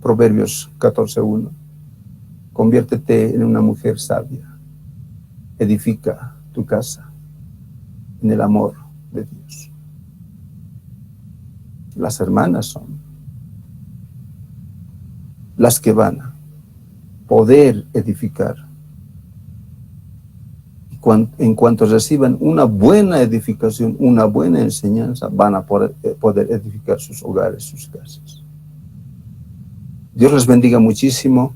Proverbios 14:1, conviértete en una mujer sabia, edifica tu casa en el amor de Dios. Las hermanas son las que van a poder edificar. En cuanto reciban una buena edificación, una buena enseñanza, van a poder edificar sus hogares, sus casas. Dios les bendiga muchísimo.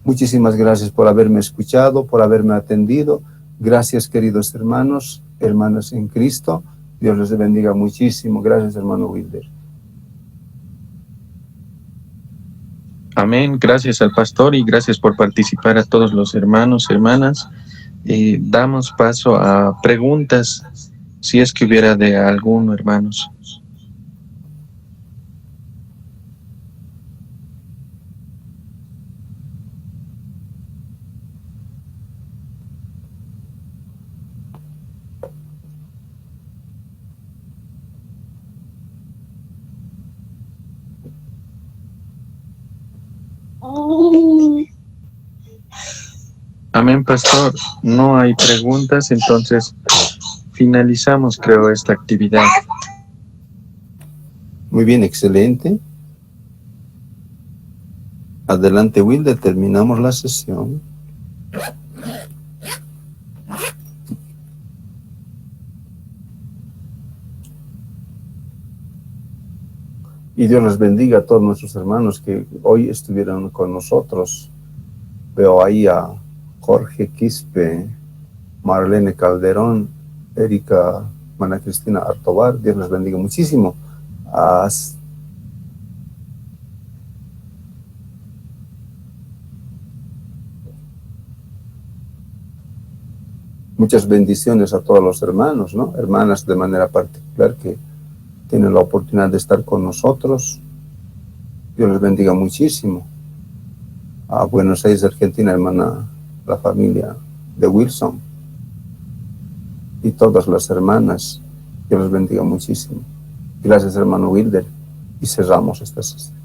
Muchísimas gracias por haberme escuchado, por haberme atendido. Gracias, queridos hermanos, hermanas en Cristo. Dios les bendiga muchísimo. Gracias, hermano Wilder. Amén. Gracias al pastor y gracias por participar a todos los hermanos, hermanas. Damos paso a preguntas, si es que hubiera de alguno, hermanos. Amén, pastor. No hay preguntas, entonces finalizamos, creo, esta actividad. Muy bien, excelente. Adelante, Wilder, terminamos la sesión. Y Dios les bendiga a todos nuestros hermanos que hoy estuvieron con nosotros. Veo ahí a Jorge Quispe, Marlene Calderón, Erika, Mana Cristina Artobar. Dios les bendiga muchísimo. Muchas bendiciones a todos los hermanos, ¿no? Hermanas de manera particular que tienen la oportunidad de estar con nosotros. Dios les bendiga muchísimo. A Buenos Aires, Argentina, hermana, la familia de Wilson. Y todas las hermanas. Dios les bendiga muchísimo. Gracias, hermano Wilder. Y cerramos esta sesión.